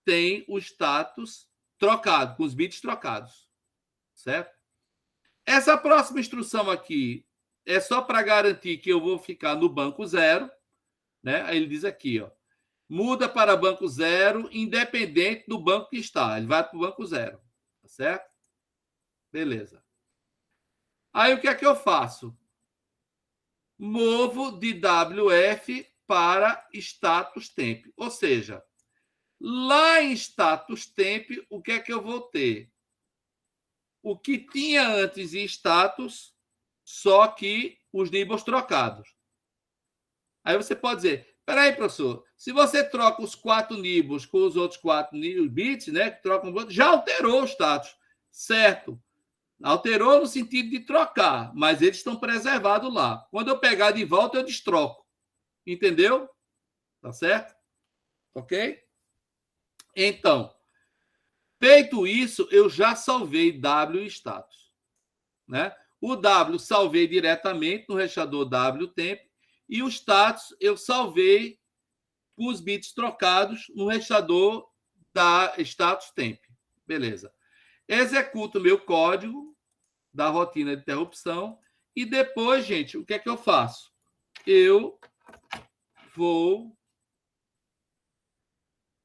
tem o status trocado, com os bits trocados. Certo? Essa próxima instrução aqui é só para garantir que eu vou ficar no banco 0. Né? Aí ele diz aqui, ó, muda para banco 0, independente do banco que está. Ele vai para o banco 0. Tá certo? Beleza. Aí o que é que eu faço? Movo de WF para status temp. Ou seja, lá em status temp, o que é que eu vou ter? O que tinha antes em status, só que os nibbles trocados. Aí você pode dizer, peraí, professor, se você troca os 4 nibbles com os outros 4 bits, né, que trocam, já alterou o status. Certo. Alterou no sentido de trocar, mas eles estão preservados lá. Quando eu pegar de volta, eu destroco. Entendeu? Tá certo? Ok? Então, feito isso, eu já salvei W status. Né? O W salvei diretamente no registrador WTemp e o status eu salvei com os bits trocados no registrador da status temp. Beleza. Executo o meu código da rotina de interrupção e depois, gente, o que é que eu faço? Eu vou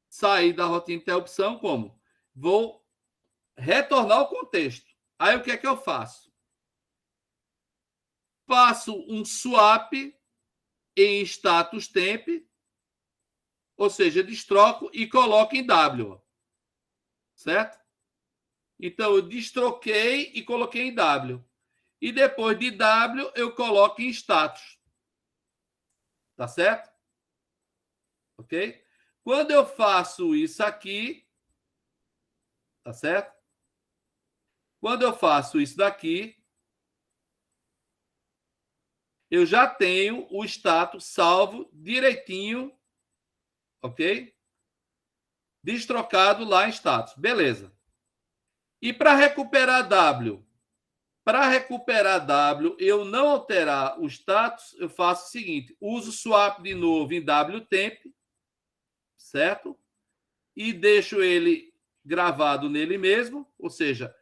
sair da rotina de interrupção como? Vou retornar ao contexto. Aí o que é que eu faço? Faço um swap em status temp, ou seja, destroco e coloco em W. Certo? Então, eu destroquei e coloquei em W. E depois de W, eu coloco em status. Tá certo? Ok? Quando eu faço isso aqui, tá certo? Quando eu faço isso daqui, eu já tenho o status salvo direitinho, ok? Destrocado lá em status. Beleza. E para recuperar W? Para recuperar W, eu não alterar o status, eu faço o seguinte, uso swap de novo em WTemp, certo? E deixo ele gravado nele mesmo, ou seja,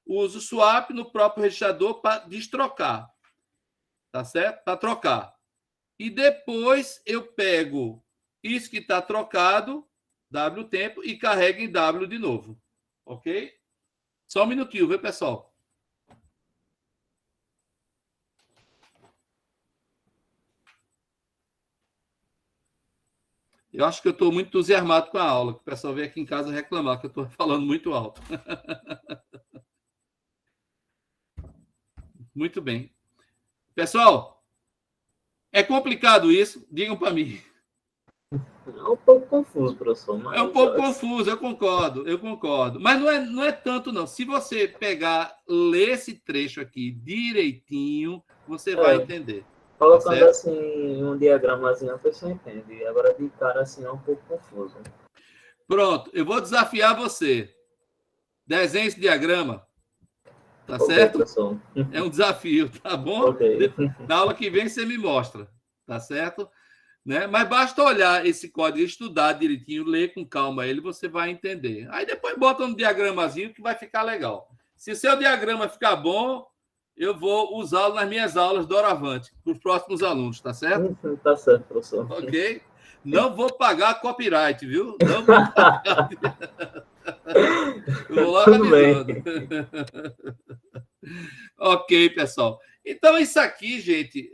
uso swap no próprio registrador para destrocar, tá certo? Para trocar. E depois eu pego isso que está trocado, W tempo, e carrego em W de novo. Ok? Só um minutinho, viu, pessoal? Eu acho que eu estou muito entusiasmado com a aula, que o pessoal veio aqui em casa reclamar que eu estou falando muito alto. Muito bem. Pessoal, é complicado isso? Digam para mim. É um pouco confuso, professor. Mas É um pouco confuso, eu concordo. Mas não é tanto, não. Se você pegar, ler esse trecho aqui direitinho, você vai entender. Colocando Tá assim um diagramazinho, a pessoa entende. Agora, de cara, assim, é um pouco confuso. Pronto, eu vou desafiar você. Desenhe esse diagrama. Tá Ok, certo? professor. É um desafio, tá bom? Ok. Na aula que vem você me mostra. Tá certo? Né? Mas basta olhar esse código, estudar direitinho, ler com calma ele, você vai entender. Aí depois bota um diagramazinho que vai ficar legal. Se o seu diagrama ficar bom, eu vou usá-lo nas minhas aulas doravante, para os próximos alunos, tá certo? Tá certo, professor. Ok? Não vou pagar copyright, viu? Não vou pagar. Eu vou logo Tudo bem. avisando. Ok, pessoal. Então, isso aqui, gente,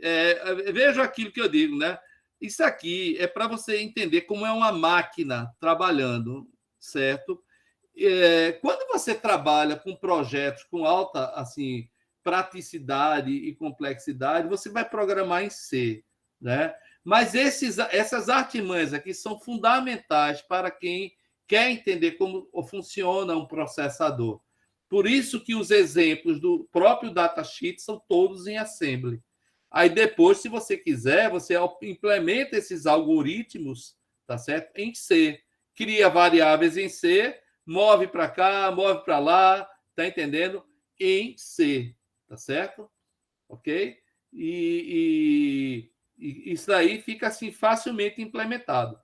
veja aquilo que eu digo, né? Isso aqui é para você entender como é uma máquina trabalhando, certo? Quando você trabalha com projetos com alta assim, praticidade e complexidade, você vai programar em C, né? Mas essas artimanhas aqui são fundamentais para quem quer entender como funciona um processador. Por isso que os exemplos do próprio datasheet são todos em assembly. Aí depois, se você quiser, você implementa esses algoritmos, tá certo? Em C. Cria variáveis em C, move para cá, move para lá, tá entendendo? Em C, tá certo? Ok? E isso aí fica assim facilmente implementado,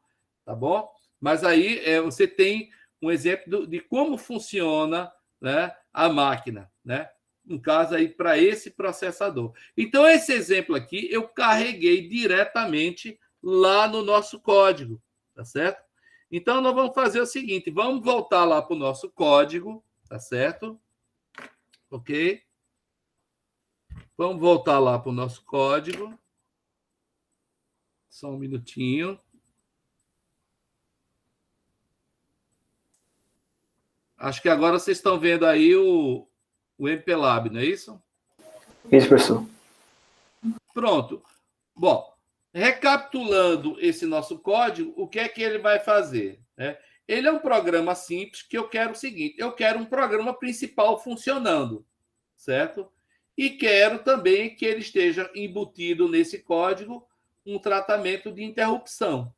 tá bom? Mas aí você tem um exemplo de como funciona, né, a máquina, né? No caso aí para esse processador. Então esse exemplo aqui eu carreguei diretamente lá no nosso código, tá certo? Então nós vamos fazer o seguinte, vamos voltar lá para o nosso código, tá certo? Ok? Vamos voltar lá para o nosso código. Só um minutinho. Acho que agora vocês estão vendo aí o MPLab, não é isso? Isso, professor. Pronto. Bom, recapitulando esse nosso código, o que é que ele vai fazer? Ele é um programa simples que eu quero o seguinte: eu quero um programa principal funcionando, certo? E quero também que ele esteja embutido nesse código um tratamento de interrupção,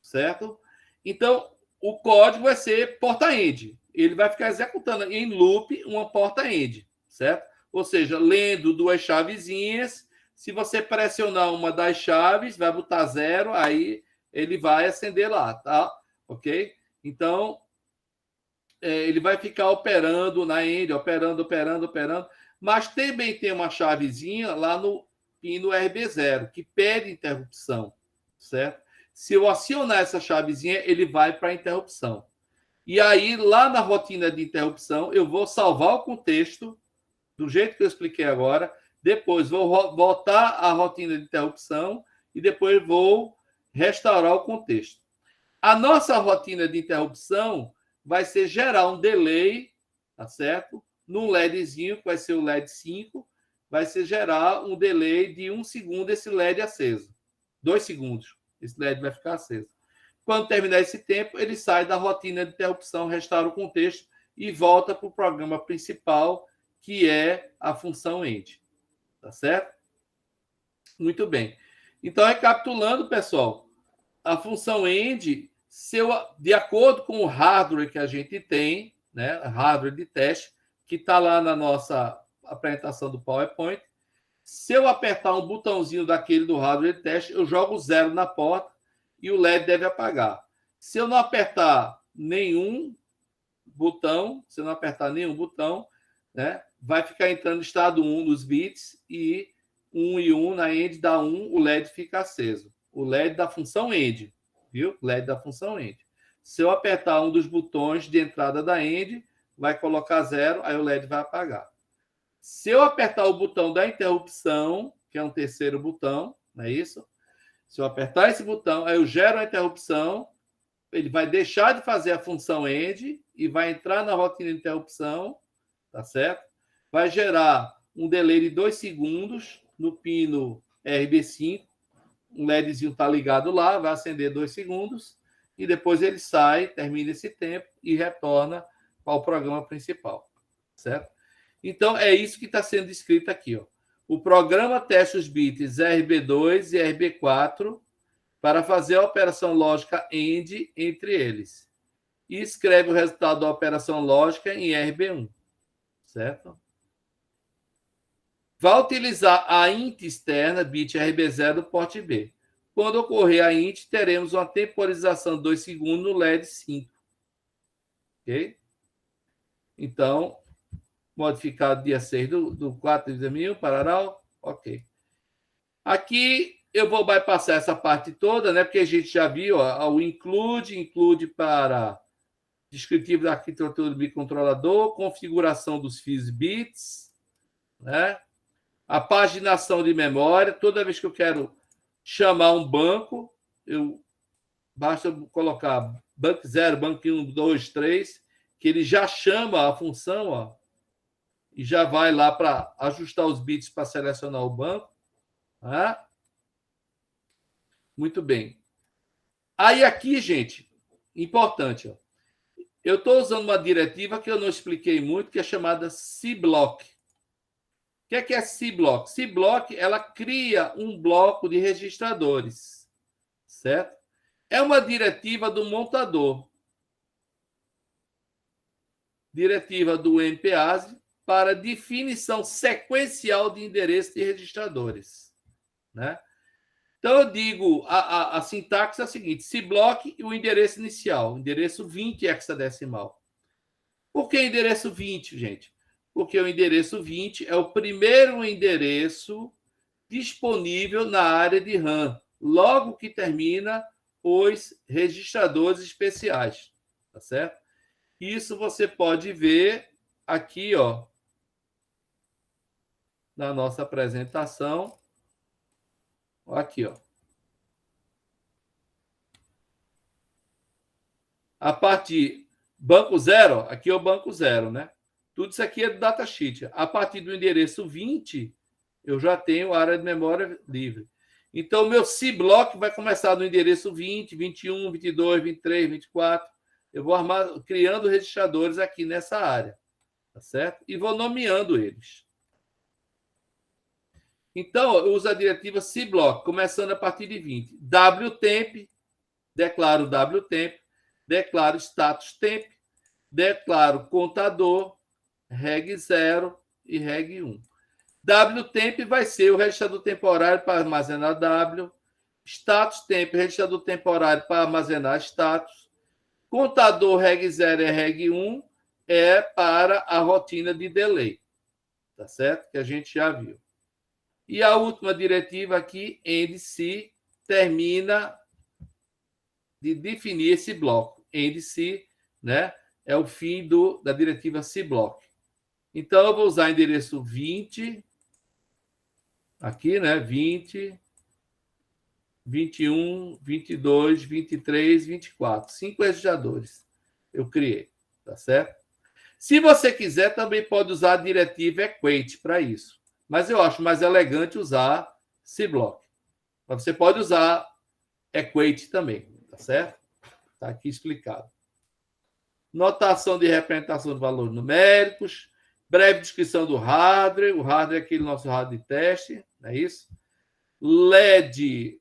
certo? Então, o código vai ser porta-end. Ele vai ficar executando em loop uma porta-end, certo? Ou seja, lendo duas chavezinhas. Se você pressionar uma das chaves, vai botar 0, aí ele vai acender lá, tá? Ok? Então, ele vai ficar operando na end, operando. Mas também tem uma chavezinha lá no pino RB0, que pede interrupção, certo? Se eu acionar essa chavezinha, ele vai para a interrupção. E aí, lá na rotina de interrupção, eu vou salvar o contexto, do jeito que eu expliquei agora, depois vou voltar à rotina de interrupção e depois vou restaurar o contexto. A nossa rotina de interrupção vai ser gerar um delay, tá certo? Num LEDzinho, que vai ser o LED 5, vai ser gerar um delay de 1 segundo esse LED aceso. 2 segundos, esse LED vai ficar aceso. Quando terminar esse tempo, ele sai da rotina de interrupção, restaura o contexto e volta para o programa principal, que é a função end. Tá certo? Muito bem. Então, recapitulando, pessoal, a função end, de acordo com o hardware que a gente tem, né, hardware de teste, que está lá na nossa apresentação do PowerPoint, se eu apertar um botãozinho daquele do hardware de teste, eu jogo 0 na porta e o LED deve apagar. Se eu não apertar nenhum botão, né, vai ficar entrando estado 1 nos bits e 1 e 1 na end dá 1, o LED fica aceso. O LED da função end, viu? LED da função end. Se eu apertar um dos botões de entrada da end, vai colocar 0, aí o LED vai apagar. Se eu apertar o botão da interrupção, que é um terceiro botão, não é isso? Se eu apertar esse botão, aí eu gero a interrupção, ele vai deixar de fazer a função end e vai entrar na rotina de interrupção, tá certo? Vai gerar um delay de 2 segundos no pino RB5, um LEDzinho está ligado lá, vai acender 2 segundos, e depois ele sai, termina esse tempo e retorna para o programa principal, certo? Então, é isso que está sendo escrito aqui. Ó. O programa testa os bits RB2 e RB4 para fazer a operação lógica AND entre eles. E escreve o resultado da operação lógica em RB1. Certo? Vai utilizar a int externa, bit RB0 do porte B. Quando ocorrer a int, teremos uma temporização de 2 segundos no LED 5. Ok? Então, modificado dia 6 do 4 de 2001, parará, ok. Aqui eu vou bypassar essa parte toda, né? Porque a gente já viu ó, o include para descritivo da arquitetura do microcontrolador, configuração dos fios bits, né? A paginação de memória. Toda vez que eu quero chamar um banco, basta colocar banco 0, banco 1, 2, 3, que ele já chama a função, ó, e já vai lá para ajustar os bits para selecionar o banco. Tá? Muito bem. Aí aqui, gente, importante, ó, eu estou usando uma diretiva que eu não expliquei muito, que é chamada cblock. O que é cblock? Cblock, ela cria um bloco de registradores, certo? É uma diretiva do montador. Diretiva do MPASE para definição sequencial de endereço de registradores, né? Então, eu digo, a sintaxe é a seguinte, cblock e o endereço inicial, endereço 20 hexadecimal. Por que endereço 20, gente? Porque o endereço 20 é o primeiro endereço disponível na área de RAM, logo que termina os registradores especiais, tá certo? Isso você pode ver aqui, ó, na nossa apresentação. Aqui, ó. A partir banco 0, aqui é o banco 0, né? Tudo isso aqui é do datasheet. A partir do endereço 20, eu já tenho área de memória livre. Então, o meu cblock vai começar no endereço 20, 21, 22, 23, 24. Eu vou criando registradores aqui nessa área, tá certo? E vou nomeando eles. Então, eu uso a diretiva cblock, começando a partir de 20. wtemp, declaro wtemp, declaro status temp, declaro contador, reg 0 e reg 1. wtemp vai ser o registrador temporário para armazenar W, status temp, registrador temporário para armazenar status, contador reg 0 e reg 1 é para a rotina de delay, tá certo? Que a gente já viu. E a última diretiva aqui, endc, termina de definir esse bloco. Endc, né, é o fim da diretiva cblock. Então, eu vou usar endereço 20, aqui, né, 20, 21, 22, 23, 24. 5 registradores eu criei, tá certo? Se você quiser, também pode usar a diretiva equate para isso. Mas eu acho mais elegante usar cblock. Mas você pode usar equate também, tá certo? Está aqui explicado. notação de representação de valores numéricos, breve descrição do hardware. O hardware é aquele nosso hardware de teste, não é isso? LED,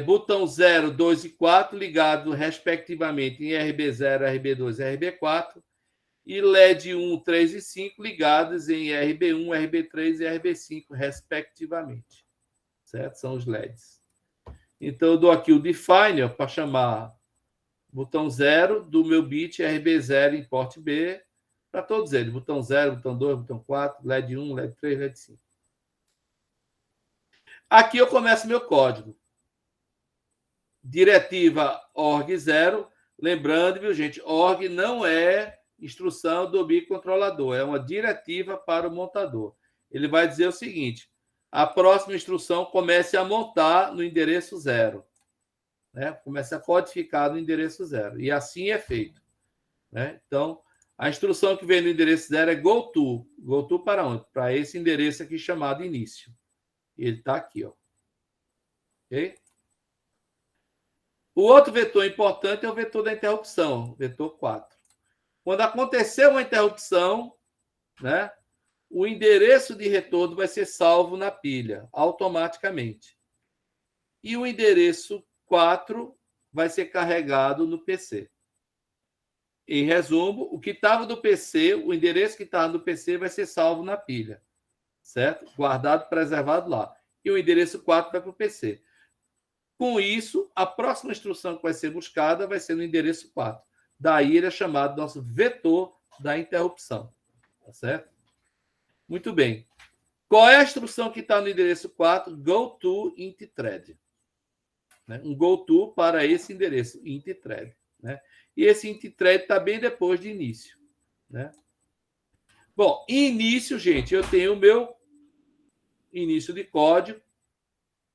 botão 0, 2 e 4 ligado respectivamente em RB0, RB2 e RB4, e LED 1, 3 e 5 ligados em RB1, RB3 e RB5 respectivamente. Certo? São os LEDs. Então eu dou aqui o define para chamar botão 0 do meu bit RB0 em porte B para todos eles. Botão 0, botão 2, botão 4, LED 1, LED 3, LED 5. Aqui eu começo meu código. Diretiva org 0. Lembrando, viu, gente? Org não é instrução do bicontrolador. É uma diretiva para o montador. Ele vai dizer o seguinte: a próxima instrução comece a montar no endereço 0. Né? Comece a codificar no endereço 0. E assim é feito. Né? Então, a instrução que vem no endereço 0 é goto. Goto para onde? Para esse endereço aqui chamado início. Ele está aqui, ó. Ok? O outro vetor importante é o vetor da interrupção, vetor 4. Quando acontecer uma interrupção, né, o endereço de retorno vai ser salvo na pilha, automaticamente. E o endereço 4 vai ser carregado no PC. Em resumo, o que estava no PC, o endereço que estava no PC vai ser salvo na pilha. Certo? Guardado, preservado lá. E o endereço 4 vai para o PC. Com isso, a próxima instrução que vai ser buscada vai ser no endereço 4. Daí ele é chamado nosso vetor da interrupção. Tá certo? Muito bem. Qual é a instrução que está no endereço 4? Goto int thread. Né? Um goto para esse endereço, int thread. Né? E esse int thread está bem depois de início. Né? Bom, início, gente, eu tenho o meu início de código.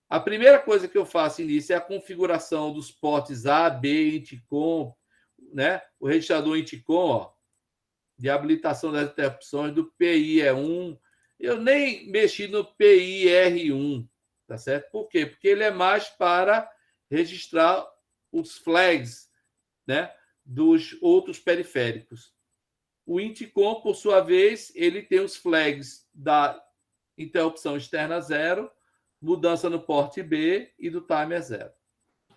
A primeira coisa que eu faço início é a configuração dos portes A, B, INTCOM, né? O registrador INTCOM, ó, de habilitação das interrupções do PIE1. Eu nem mexi no PIR1, tá certo? Por quê? Porque ele é mais para registrar os flags, né, dos outros periféricos. O INTCOM, por sua vez, ele tem os flags da interrupção externa 0, mudança no porte B e do timer 0.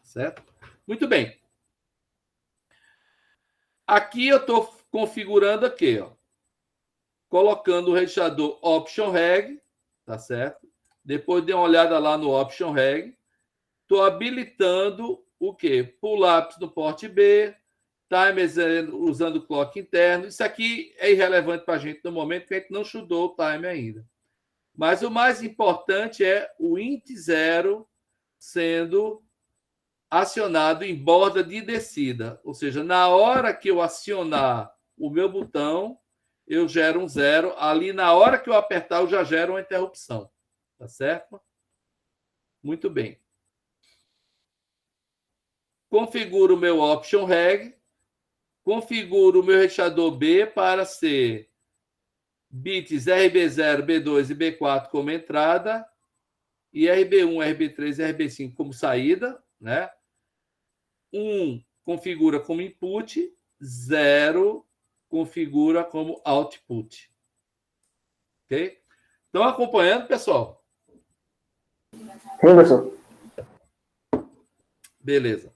Certo? Muito bem. Aqui eu estou configurando aqui, ó, colocando o registrador option reg, tá certo? Depois dê uma olhada lá no option reg. Estou habilitando o quê? Pull-ups no porte B, timer 0 usando o clock interno. Isso aqui é irrelevante para a gente no momento que a gente não estudou o timer ainda. Mas o mais importante é o int0 sendo acionado em borda de descida. Ou seja, na hora que eu acionar o meu botão, eu gero um 0. Ali, na hora que eu apertar, eu já gero uma interrupção. Tá certo? Muito bem. Configuro o meu option reg. Configuro o meu registrador B para ser bits RB0, B2 e B4 como entrada e RB1, RB3 e RB5 como saída, né? 1 configura como input, 0 configura como output. Ok? Estão acompanhando, pessoal? Sim, professor. Beleza.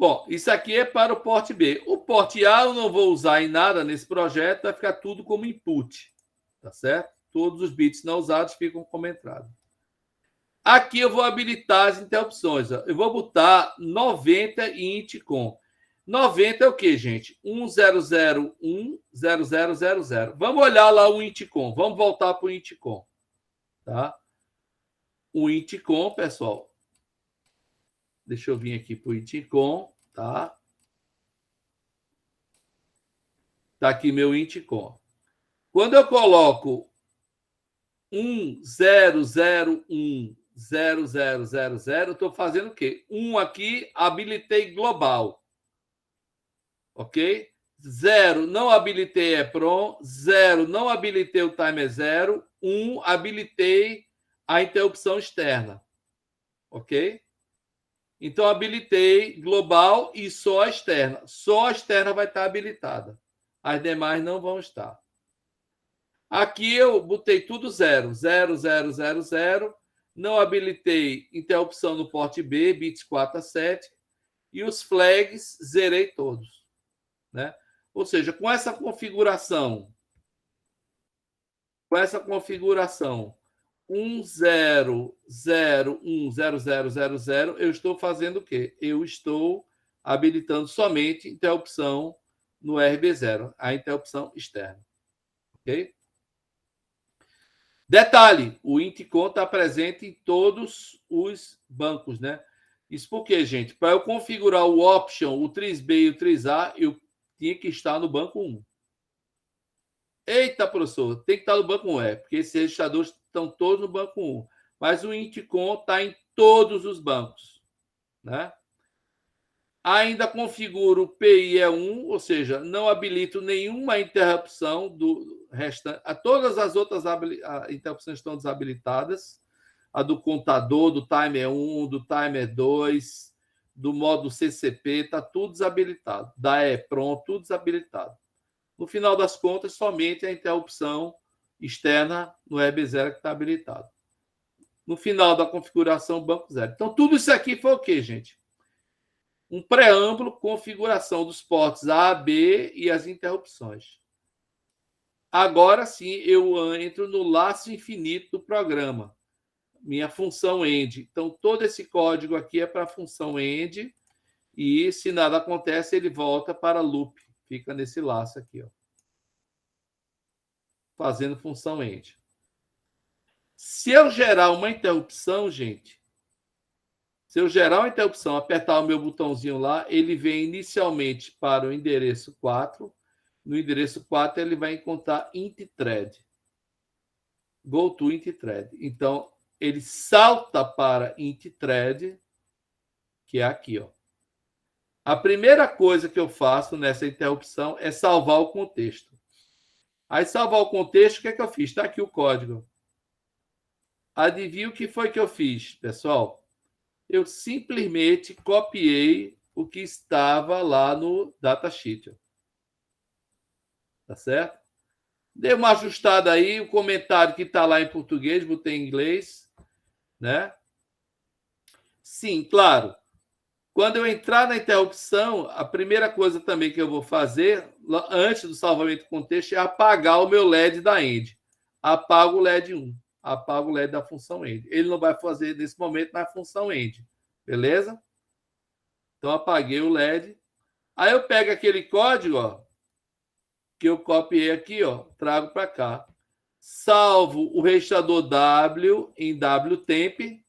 Bom, isso aqui é para o porte B. O porte A eu não vou usar em nada nesse projeto, vai ficar tudo como input. Tá certo? Todos os bits não usados ficam como entrada. Aqui eu vou habilitar as interrupções. Ó. Eu vou botar 90 e INTCOM. 90 é o quê, gente? 10010000. Vamos olhar lá o INTCOM. Vamos voltar para o INTCOM. Tá? O INTCOM, pessoal. Deixa eu vir aqui para o INTCOM. Tá? Tá aqui meu INTCOM. Quando eu coloco 10010000, eu estou fazendo o quê? 1 aqui, habilitei global. Ok? 0, não habilitei EPROM. 0, não habilitei o timer 0. 1, habilitei a interrupção externa. Ok? Então, habilitei global e só a externa. Só a externa vai estar habilitada. As demais não vão estar. Aqui eu botei tudo 0. 0, 0, 0, 0. Não habilitei interrupção no porte B, bits 4 a 7. E os flags, zerei todos. Né? Ou seja, com essa configuração 10010000, eu estou fazendo o quê? Eu estou habilitando somente interrupção no RB0, a interrupção externa. Ok? Detalhe, o INTCON está presente em todos os bancos, né? Isso porque, gente, para eu configurar o option, o 3B e o 3A, eu tinha que estar no banco 1. Eita, professor, tem que estar no banco 1, porque esses registradores estão todos no banco 1. Mas o INTCON está em todos os bancos. Né? Ainda configuro o PIE1, ou seja, não habilito nenhuma interrupção do restante. Todas as outras interrupções estão desabilitadas. A do contador, do timer 1, do timer 2, do módulo CCP, está tudo desabilitado. Da EPROM, tudo desabilitado. No final das contas, somente a interrupção externa no RB0 que está habilitado. No final da configuração, banco 0. Então, tudo isso aqui foi o quê, gente? Um preâmbulo, configuração dos portos A, B e as interrupções. Agora sim, eu entro no laço infinito do programa. Minha função end. Então, todo esse código aqui é para a função end. E, se nada acontece, ele volta para loop. Fica nesse laço aqui, ó. Fazendo função end. Se eu gerar uma interrupção, gente, se eu gerar uma interrupção, apertar o meu botãozinho lá, ele vem inicialmente para o endereço 4. No endereço 4, ele vai encontrar int thread. Go to int thread. Então, ele salta para int thread, que é aqui, ó. A primeira coisa que eu faço nessa interrupção é salvar o contexto. Aí, salvar o contexto, o que é que eu fiz? Está aqui o código. Adivinha o que foi que eu fiz, pessoal? Eu simplesmente copiei o que estava lá no datasheet. Tá certo? Dei uma ajustada aí, o comentário que está lá em português, botei em inglês. Né? Sim, claro. Quando eu entrar na interrupção, a primeira coisa também que eu vou fazer, antes do salvamento do contexto, é apagar o meu LED da end. Apago o LED 1. Apago o LED da função end. Ele não vai fazer nesse momento na função end. Beleza? Então, apaguei o LED. Aí eu pego aquele código, ó, que eu copiei aqui, ó, trago para cá. Salvo o registrador W em WTemp.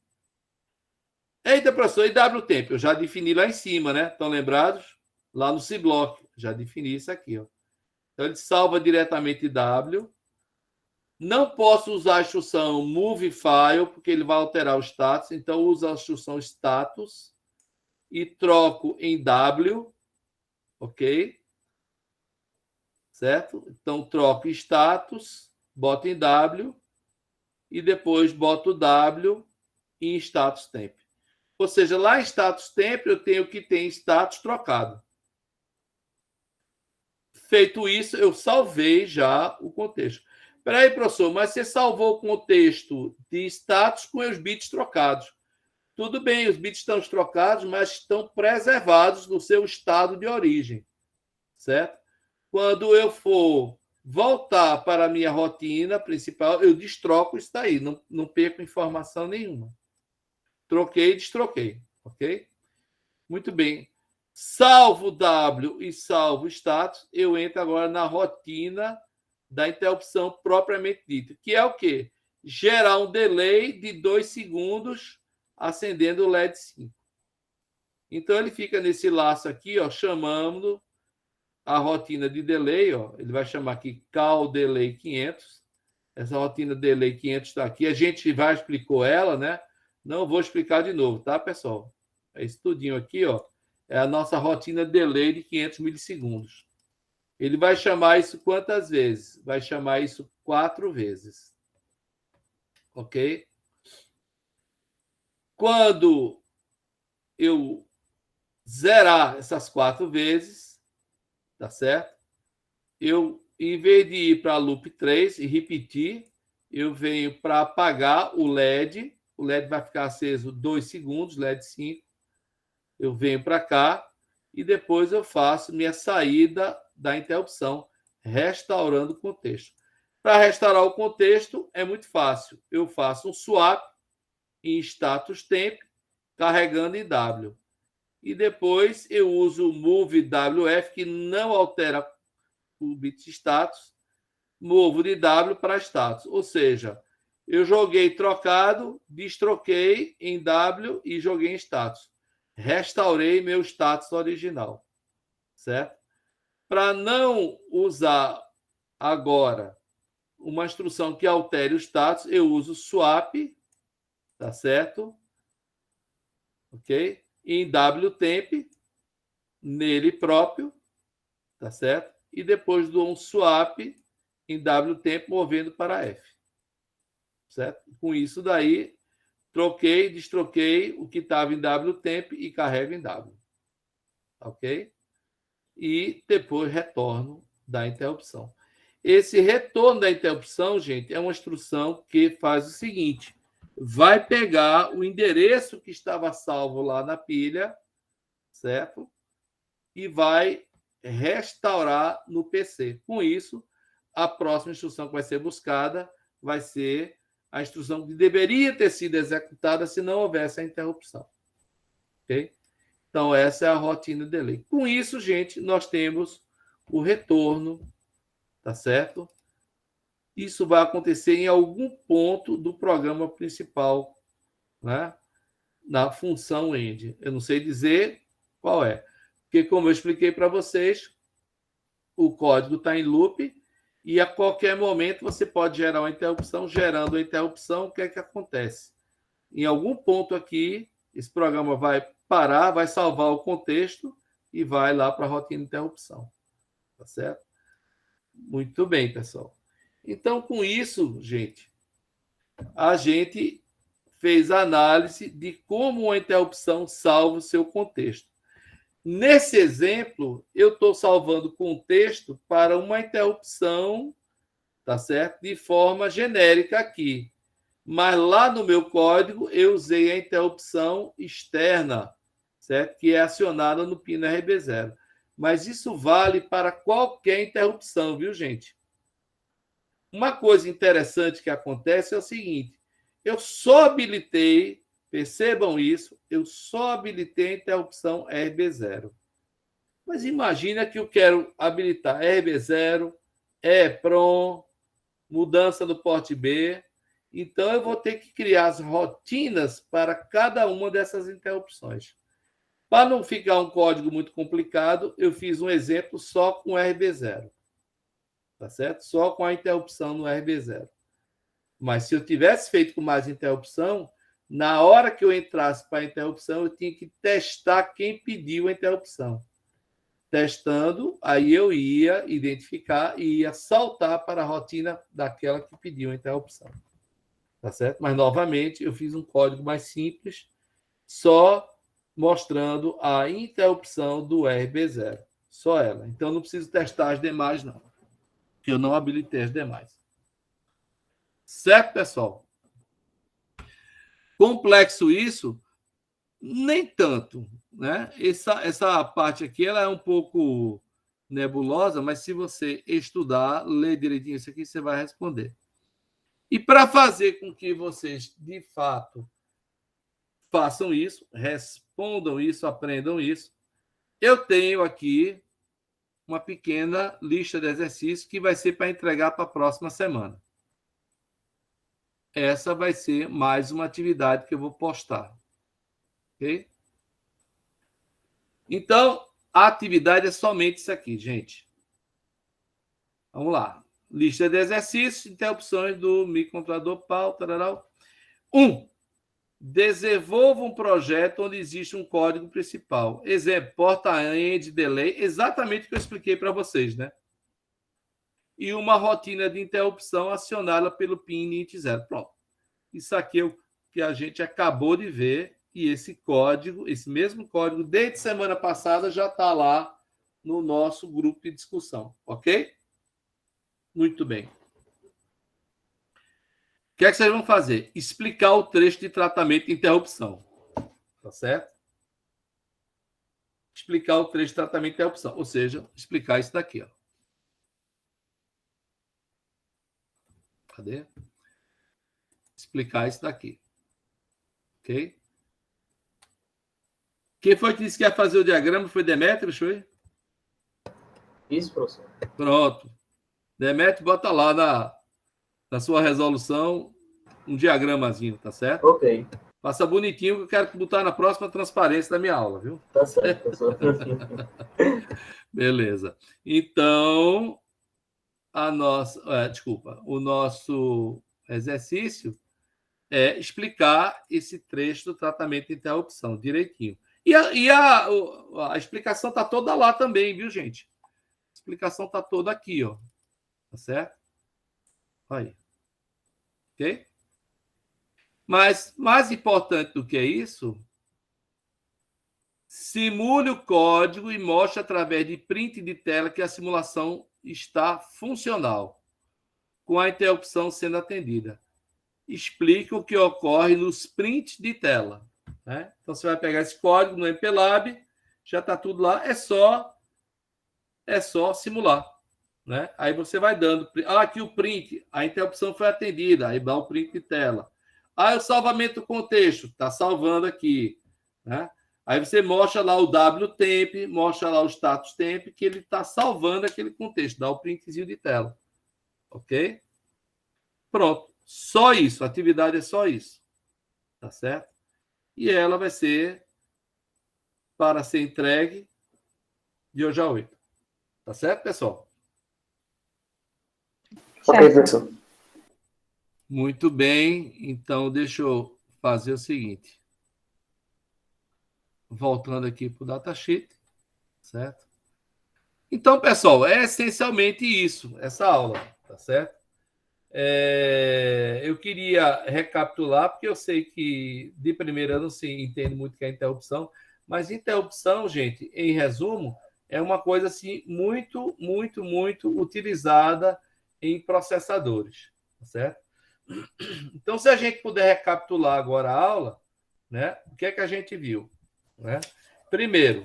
Eita, professor, e WTemp? Eu já defini lá em cima, né? Estão lembrados? Lá no cBlock. Já defini isso aqui, ó. Então, ele salva diretamente W. Não posso usar a instrução move file, porque ele vai alterar o status. Então, uso a instrução status e troco em W. Ok? Certo? Então, troco em status, boto em W e depois boto W em status temp. Ou seja, lá em status temp eu tenho que ter status trocado. Feito isso, eu salvei já o contexto. Espera aí, professor, mas você salvou o contexto de status com os bits trocados. Tudo bem, os bits estão trocados, mas estão preservados no seu estado de origem. Certo? Quando eu for voltar para a minha rotina principal, eu destroco isso daí, não perco informação nenhuma. Troquei e destroquei, ok? Muito bem. Salvo W e salvo status, eu entro agora na rotina da interrupção propriamente dita, que é o quê? Gerar um delay de 2 segundos acendendo o LED 5. Então, ele fica nesse laço aqui, ó, chamando a rotina de delay, ó, ele vai chamar aqui call delay 500. Essa rotina delay 500 está aqui. A gente já explicou ela, né? Não vou explicar de novo, tá, pessoal? Esse tudinho aqui, ó, é a nossa rotina delay de 500 milissegundos. Ele vai chamar isso quantas vezes? Vai chamar isso 4 vezes. Ok? Quando eu zerar essas 4 vezes, tá certo? Eu, em vez de ir para loop 3 e repetir, eu venho para apagar o LED. O LED vai ficar aceso 2 segundos, LED 5. Eu venho para cá e depois eu faço minha saída da interrupção, restaurando o contexto. Para restaurar o contexto, é muito fácil. Eu faço um swap em status temp, carregando em W. E depois eu uso o move WF, que não altera o bit status, movo de W para status. Ou seja, eu joguei trocado, destroquei em W e joguei em status. Restaurei meu status original, certo? Para não usar agora uma instrução que altere o status, eu uso swap, tá certo? Ok? Em wtemp, nele próprio, tá certo? E depois dou um swap em wtemp movendo para F, certo? Com isso daí, troquei, destroquei o que estava em wtemp e carrego em W, ok? E depois retorno da interrupção. Esse retorno da interrupção, gente, é uma instrução que faz o seguinte: vai pegar o endereço que estava salvo lá na pilha, certo? E vai restaurar no PC. Com isso, a próxima instrução que vai ser buscada vai ser a instrução que deveria ter sido executada se não houvesse a interrupção. Ok? Então, essa é a rotina de delay. Com isso, gente, nós temos o retorno, tá certo? Isso vai acontecer em algum ponto do programa principal, né? Na função end. Eu não sei dizer qual é. Porque, como eu expliquei para vocês, o código está em loop e a qualquer momento você pode gerar uma interrupção. Gerando a interrupção, o que é que acontece? Em algum ponto aqui, esse programa vai parar, vai salvar o contexto e vai lá para a rotina de interrupção. Tá certo? Muito bem, pessoal. Então, com isso, gente, a gente fez a análise de como uma interrupção salva o seu contexto. Nesse exemplo, eu estou salvando o contexto para uma interrupção, tá certo? De forma genérica aqui. Mas lá no meu código, eu usei a interrupção externa, certo? Que é acionada no pino RB0. Mas isso vale para qualquer interrupção, viu, gente? Uma coisa interessante que acontece é o seguinte: eu só habilitei, percebam isso, eu só habilitei a interrupção RB0. Mas imagina que eu quero habilitar RB0, EPROM, mudança do porte B. Então, eu vou ter que criar as rotinas para cada uma dessas interrupções. Para não ficar um código muito complicado, eu fiz um exemplo só com RB0. Tá certo? Só com a interrupção no RB0. Mas se eu tivesse feito com mais interrupção, na hora que eu entrasse para a interrupção, eu tinha que testar quem pediu a interrupção. Testando, aí eu ia identificar e ia saltar para a rotina daquela que pediu a interrupção. Tá certo? Mas, novamente, eu fiz um código mais simples, só mostrando a interrupção do RB0. Só ela. Então, não preciso testar as demais, não. Que eu não habilitei as demais. Certo, pessoal? Complexo isso? Nem tanto, né? Essa parte aqui ela é um pouco nebulosa, mas se você estudar, ler direitinho isso aqui, você vai responder. E para fazer com que vocês, de fato, façam isso, respondam isso, aprendam isso, eu tenho aqui uma pequena lista de exercícios que vai ser para entregar para a próxima semana. Essa vai ser mais uma atividade que eu vou postar. Ok? Então, a atividade é somente isso aqui, gente. Vamos lá. Lista de exercícios, interrupções do microcontrolador PAL. 1. Desenvolva um projeto onde existe um código principal. Exemplo, porta-end, delay, exatamente o que eu expliquei para vocês, né? E uma rotina de interrupção acionada pelo pin init 0. Pronto. Isso aqui é o que a gente acabou de ver E esse código, esse mesmo código, desde semana passada, já está lá no nosso grupo de discussão, ok? Muito bem. O que é que vocês vão fazer? Explicar o trecho de tratamento de interrupção. Tá certo? Explicar o trecho de tratamento de interrupção. Ou seja, explicar isso daqui. Ó. Cadê? Explicar isso daqui. Ok? Quem foi que disse que ia fazer o diagrama? Foi Demétrios, foi? Isso, professor. Pronto. Demétrios, bota lá na sua resolução um diagramazinho, tá certo? Ok, Faça bonitinho que eu quero botar na próxima transparência da minha aula, viu? tá certo, professor. Beleza. Então, o nosso exercício é explicar esse trecho do tratamento de interrupção direitinho. E a explicação está toda lá também, viu, gente? A explicação está toda aqui, ó. Tá certo? Aí. Ok? Mas, mais importante do que isso, simule o código e mostre através de print de tela que a simulação está funcional, com a interrupção sendo atendida. Explique o que ocorre nos prints de tela. Né? Então, você vai pegar esse código no MPLAB, já está tudo lá, é só simular. Né? Aí você vai dando... aqui o print, a interrupção foi atendida, aí dá o print de tela. Aí o salvamento do contexto, está salvando aqui. Né? Aí você mostra lá o WTemp, mostra lá o status temp, que ele está salvando aquele contexto, dá o printzinho de tela. Ok? Pronto. Só isso. A atividade é só isso. Tá certo? E ela vai ser para ser entregue de hoje a 8. Tá certo, pessoal? Ok, professor. Muito bem. Então, deixa eu fazer o seguinte. Voltando aqui para o datasheet. Certo? Então, pessoal, é essencialmente isso, essa aula. Tá certo? Eu queria recapitular, porque eu sei que de primeira não se entende muito o que é interrupção, mas interrupção, gente, em resumo, é uma coisa assim muito, muito, muito utilizada em processadores, tá certo? Então, se a gente puder recapitular agora a aula, né, o que é que a gente viu? Né? Primeiro,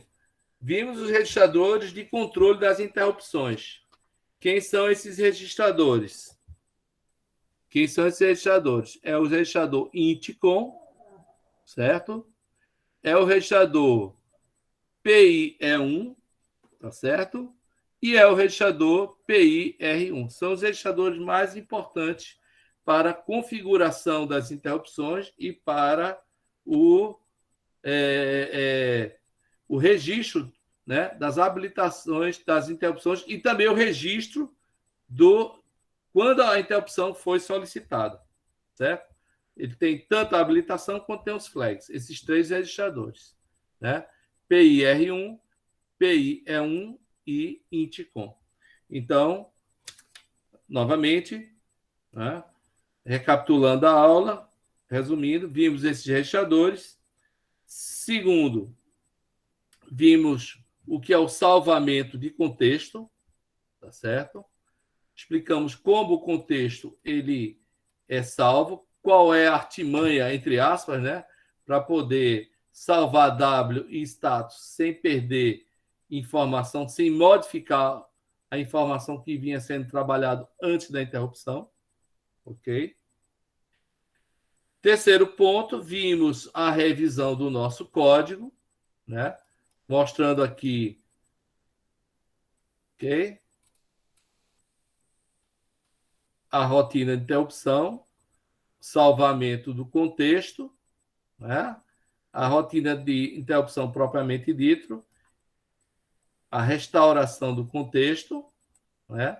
vimos os registradores de controle das interrupções. Quem são esses registradores? Quem são esses registradores? É o registrador INTCOM, certo? É o registrador PIE1, tá certo? E é o registrador PIR1. São os registradores mais importantes para a configuração das interrupções e para o registro, né, das habilitações das interrupções e também o registro quando a interrupção foi solicitada, certo? Ele tem tanto a habilitação quanto tem os flags, esses três registradores, né? PIR1, PIE1 e INTCOM. Então, novamente, né? Recapitulando a aula, resumindo, vimos esses registradores. Segundo, vimos o que é o salvamento de contexto, tá certo? Explicamos como o contexto ele é salvo, qual é a artimanha, entre aspas, né, para poder salvar W e status sem perder informação, sem modificar a informação que vinha sendo trabalhado antes da interrupção, ok? Terceiro ponto, vimos a revisão do nosso código, né, mostrando aqui, ok? A rotina de interrupção, salvamento do contexto, né? A rotina de interrupção propriamente dito, a restauração do contexto, né?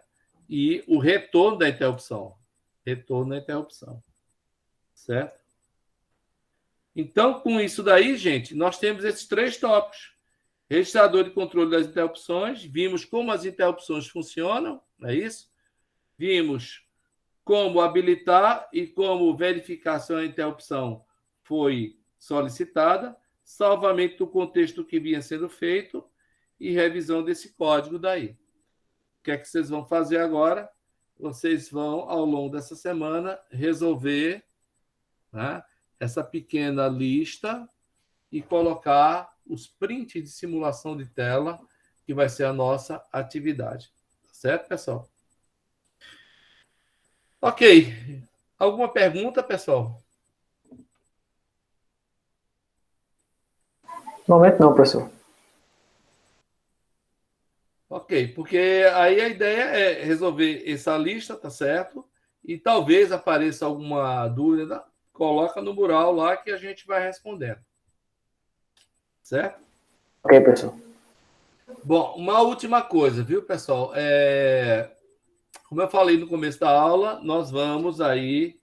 E o retorno da interrupção. Retorno da interrupção. Certo? Então, com isso daí, gente, nós temos esses três tópicos. Registrador de controle das interrupções, vimos como as interrupções funcionam, não é isso? Vimos como habilitar e como verificar se a interrupção foi solicitada, salvamento do contexto que vinha sendo feito e revisão desse código daí. O que é que vocês vão fazer agora? Vocês vão, ao longo dessa semana, resolver, né, essa pequena lista e colocar os prints de simulação de tela, que vai ser a nossa atividade. Certo, pessoal? Ok. Alguma pergunta, pessoal? No momento não, professor. Ok, porque aí a ideia é resolver essa lista, tá certo? E talvez apareça alguma dúvida, coloca no mural lá que a gente vai respondendo. Certo? Ok, professor. Bom, uma última coisa, viu, pessoal? Como eu falei no começo da aula, nós vamos aí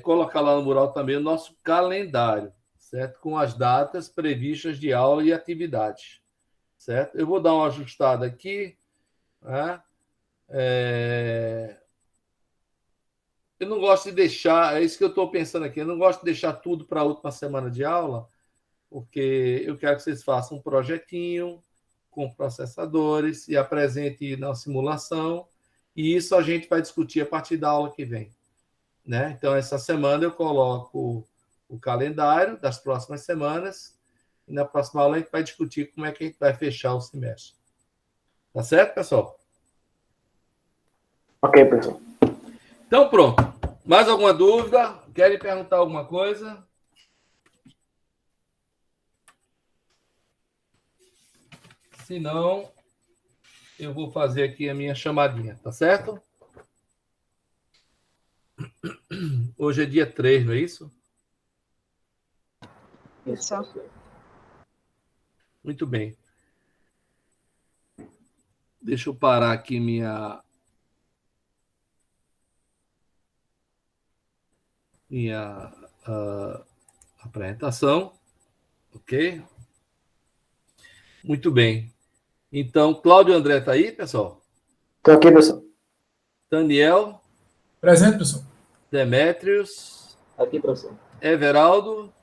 colocar lá no mural também o nosso calendário, certo? Com as datas previstas de aula e atividades, certo? Eu vou dar uma ajustada aqui, né? Eu não gosto de deixar, é isso que eu estou pensando aqui, eu não gosto de deixar tudo para a última semana de aula, porque eu quero que vocês façam um projetinho com processadores e apresentem na simulação, e isso a gente vai discutir a partir da aula que vem. Né? Então, essa semana eu coloco o calendário das próximas semanas, e na próxima aula a gente vai discutir como é que a gente vai fechar o semestre. Tá certo, pessoal? Ok, professor. Então, pronto. Mais alguma dúvida? Querem perguntar alguma coisa? Se não, eu vou fazer aqui a minha chamadinha, tá certo? Hoje é dia 3, não é isso? Isso, Só. professor. Muito bem. Deixa eu parar aqui minha apresentação, ok? Muito bem. Então, Cláudio André está aí, pessoal? Estou aqui, professor. Daniel, Presente, professor. Demétrios, Aqui, professor. Everaldo,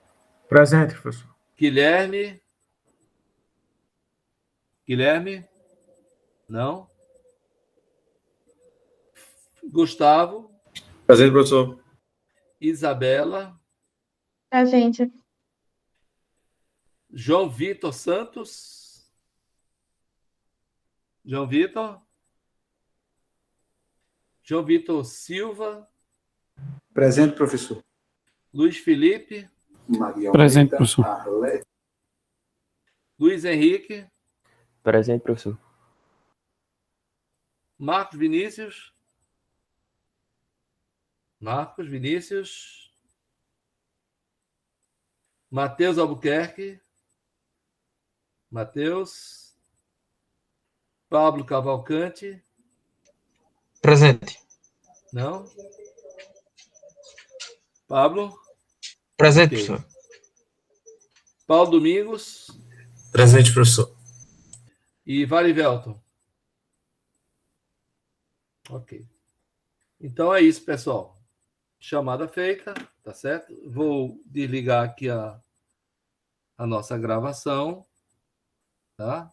Presente, professor. Guilherme. Guilherme? Não? Gustavo, Presente, professor. Isabela, Presente. João Vitor Santos. João Vitor. João Vitor Silva. Presente, professor. Luiz Felipe. Presente, professor. Luiz Henrique. Presente, professor. Marcos Vinícius. Marcos Vinícius. Matheus Albuquerque. Matheus. Pablo Cavalcante. Presente. Não? Pablo? Presente, Ok. professor. Paulo Domingos Presente, professor. e Varivelton. Ok. Então é isso, pessoal. Chamada feita, tá certo? Vou desligar aqui a nossa gravação, tá?